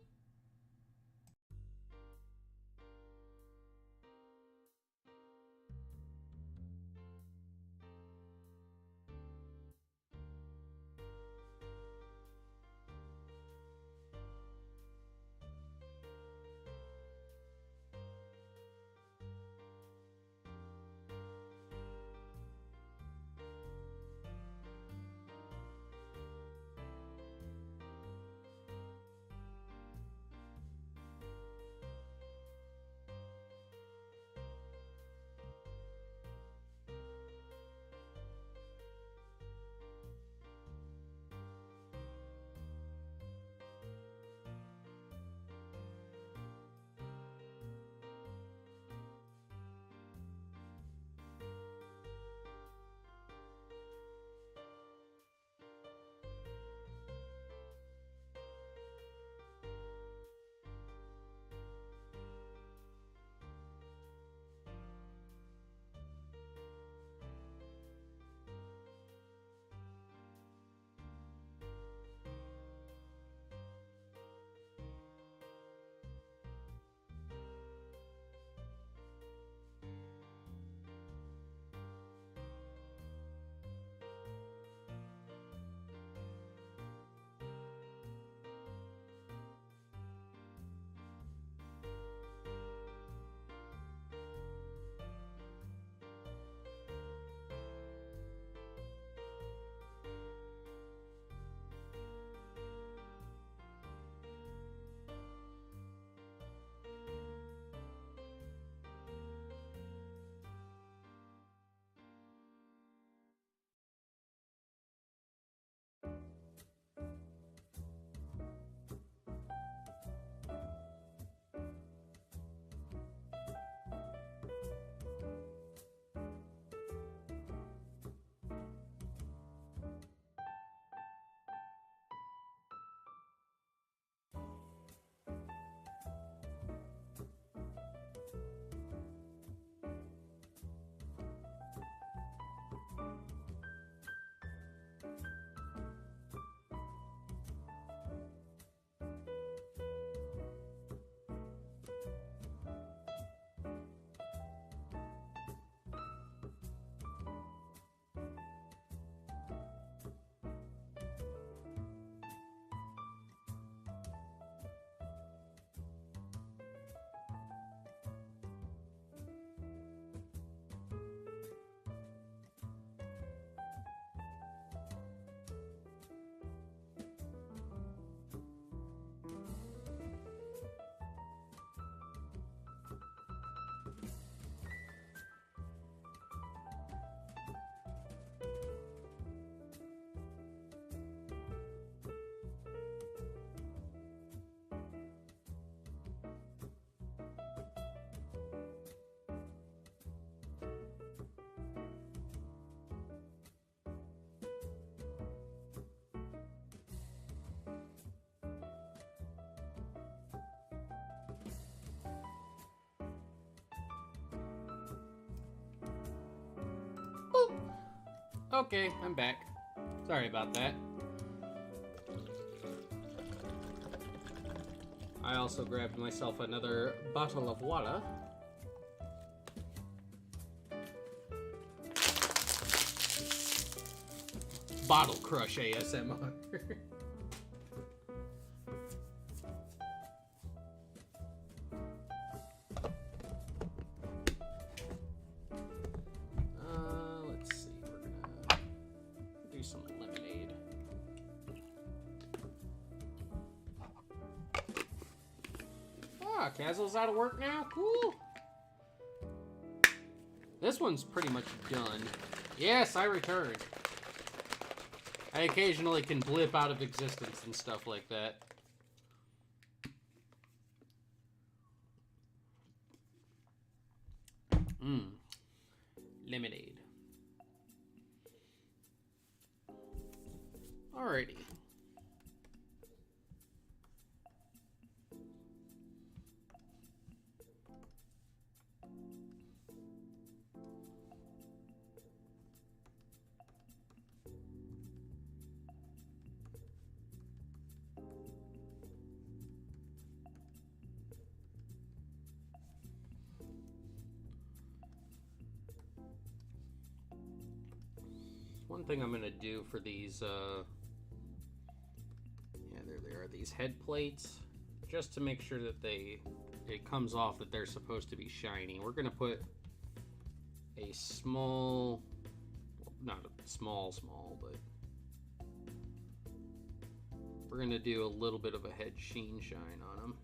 Okay, I'm back. Sorry about that. I also grabbed myself another bottle of water. Bottle crush ASMR. Let's see, we're gonna do some lemonade. Ah, Casual's out of work now? Cool. This one's pretty much done. Yes, I returned. I occasionally can blip out of existence and stuff like that. Lemonade. Alrighty. One thing I'm gonna do for these, yeah, there they are, these head plates, just to make sure that it comes off that they're supposed to be shiny. We're gonna put a small, not a small, but we're gonna do a little bit of a head sheen shine on them.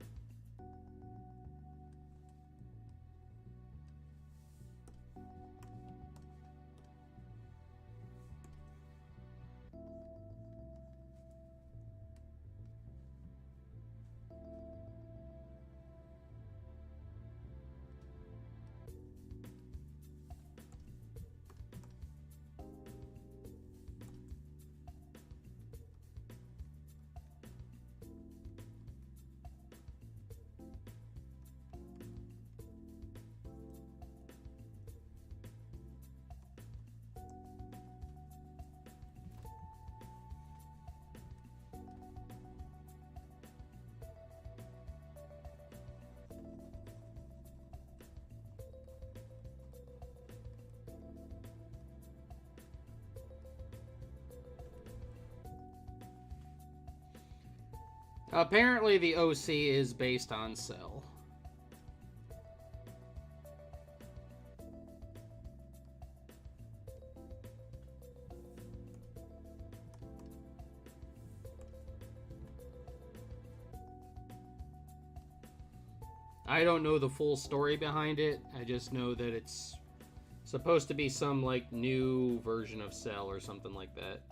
Apparently the OC is based on Cell. I don't know the full story behind it. I just know that it's supposed to be some, like, new version of Cell or something like that.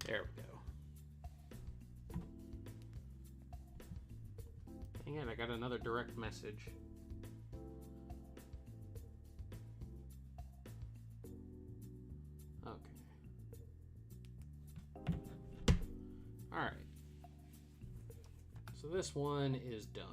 There we go. Hang on, I got another direct message. Okay. Alright. So this one is done.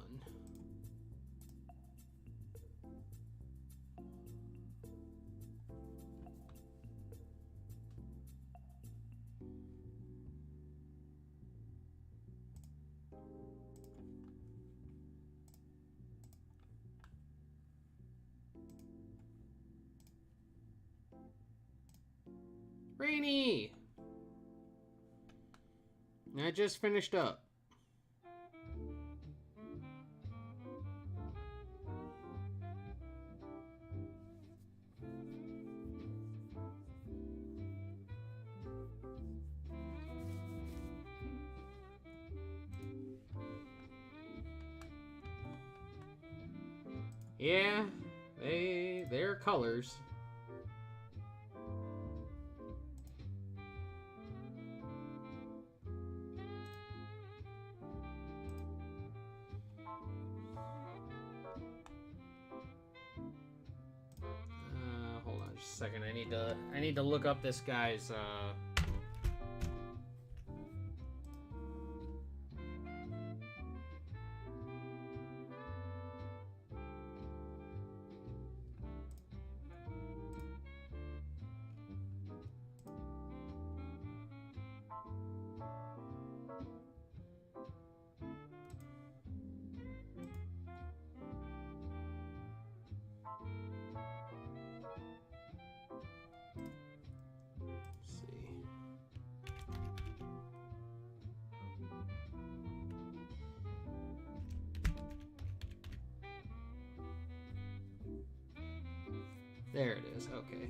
Rainy! I just finished up. Yeah, they're colors. a second. I need to look up this guy's There it is, okay.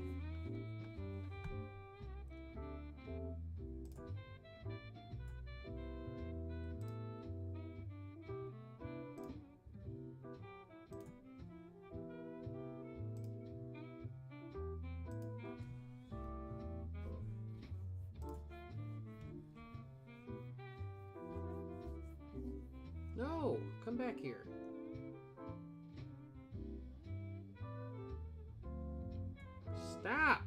No, come back here. Stop!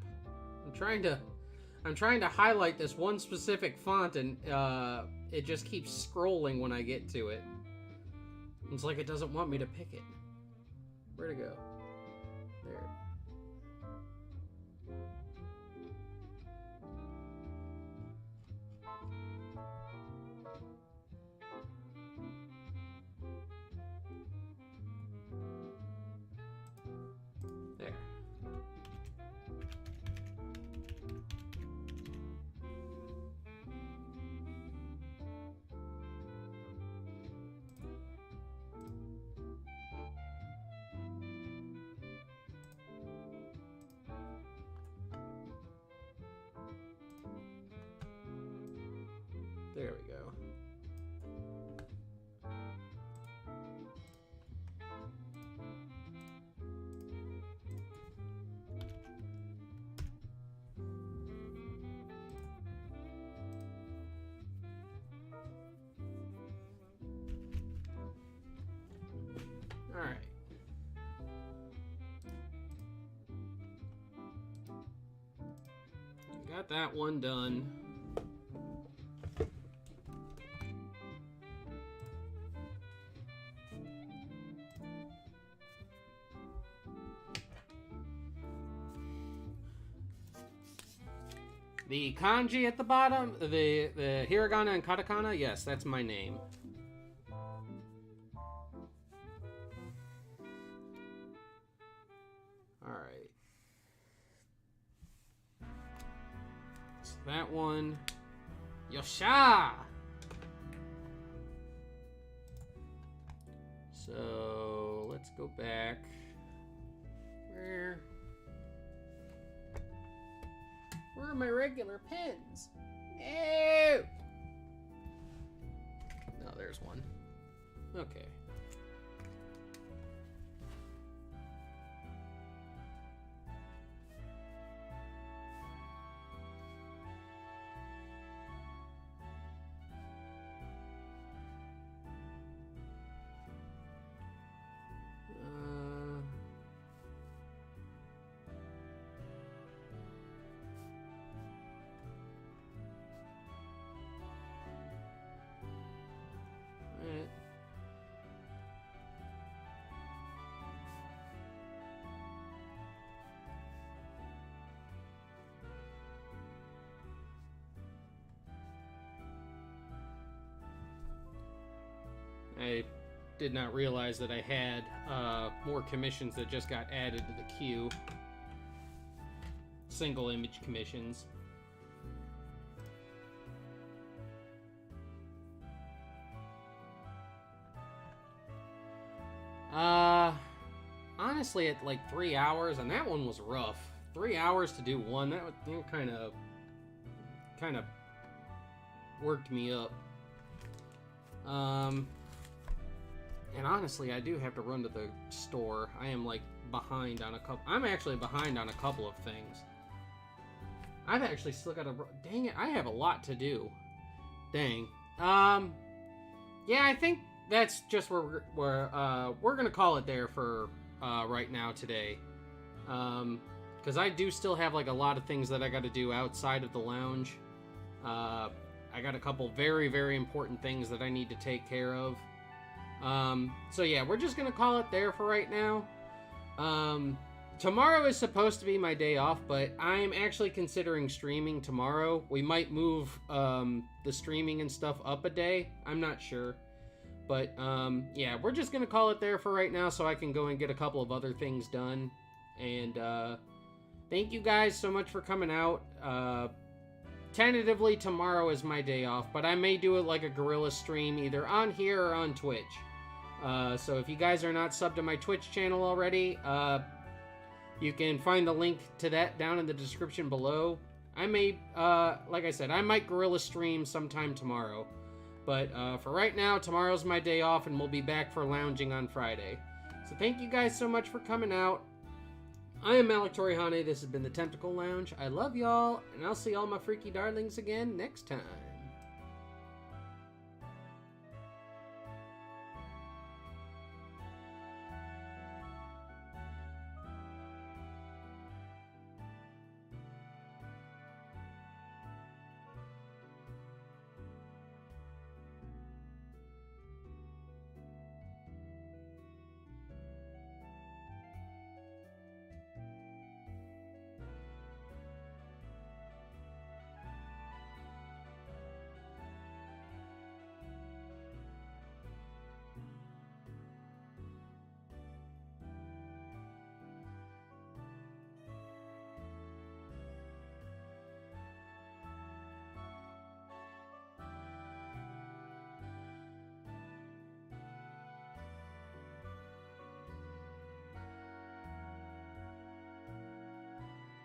I'm trying to highlight this one specific font, and it just keeps scrolling when I get to it. It's like it doesn't want me to pick it. Where'd it go? There. There. There we go. All right. Got that one done. The kanji at the bottom, the hiragana and katakana, yes, that's my name. Alright. So that one. Yosha! So, let's go back. Where are my regular pens? No! No, there's one. Okay. I did not realize that I had more commissions that just got added to the queue. Single image commissions. Honestly, at like 3 hours, and that one was rough. 3 hours to do one, that kind of worked me up. And honestly, I do have to run to the store. I am like behind on a couple. I'm actually behind on a couple of things. I've actually still got to. Dang it! I have a lot to do. Dang. Yeah, I think that's just where we're gonna call it there for right now today. because I do still have like a lot of things that I got to do outside of the lounge. I got a couple very, very important things that I need to take care of. So yeah, we're just gonna call it there for right now. Tomorrow is supposed to be my day off, but I'm actually considering streaming tomorrow. We might move the streaming and stuff up a day. I'm not sure. But yeah, we're just gonna call it there for right now so I can go and get a couple of other things done. And thank you guys so much for coming out. Tentatively tomorrow is my day off, but I may do it like a guerrilla stream either on here or on Twitch. So if you guys are not subbed to my Twitch channel already, you can find the link to that down in the description below. I may, like I said, I might guerrilla stream sometime tomorrow. But for right now, tomorrow's my day off, and we'll be back for lounging on Friday. So thank you guys so much for coming out. I am Malik Torihane. This has been the Tentacle Lounge. I love y'all, and I'll see all my freaky darlings again next time.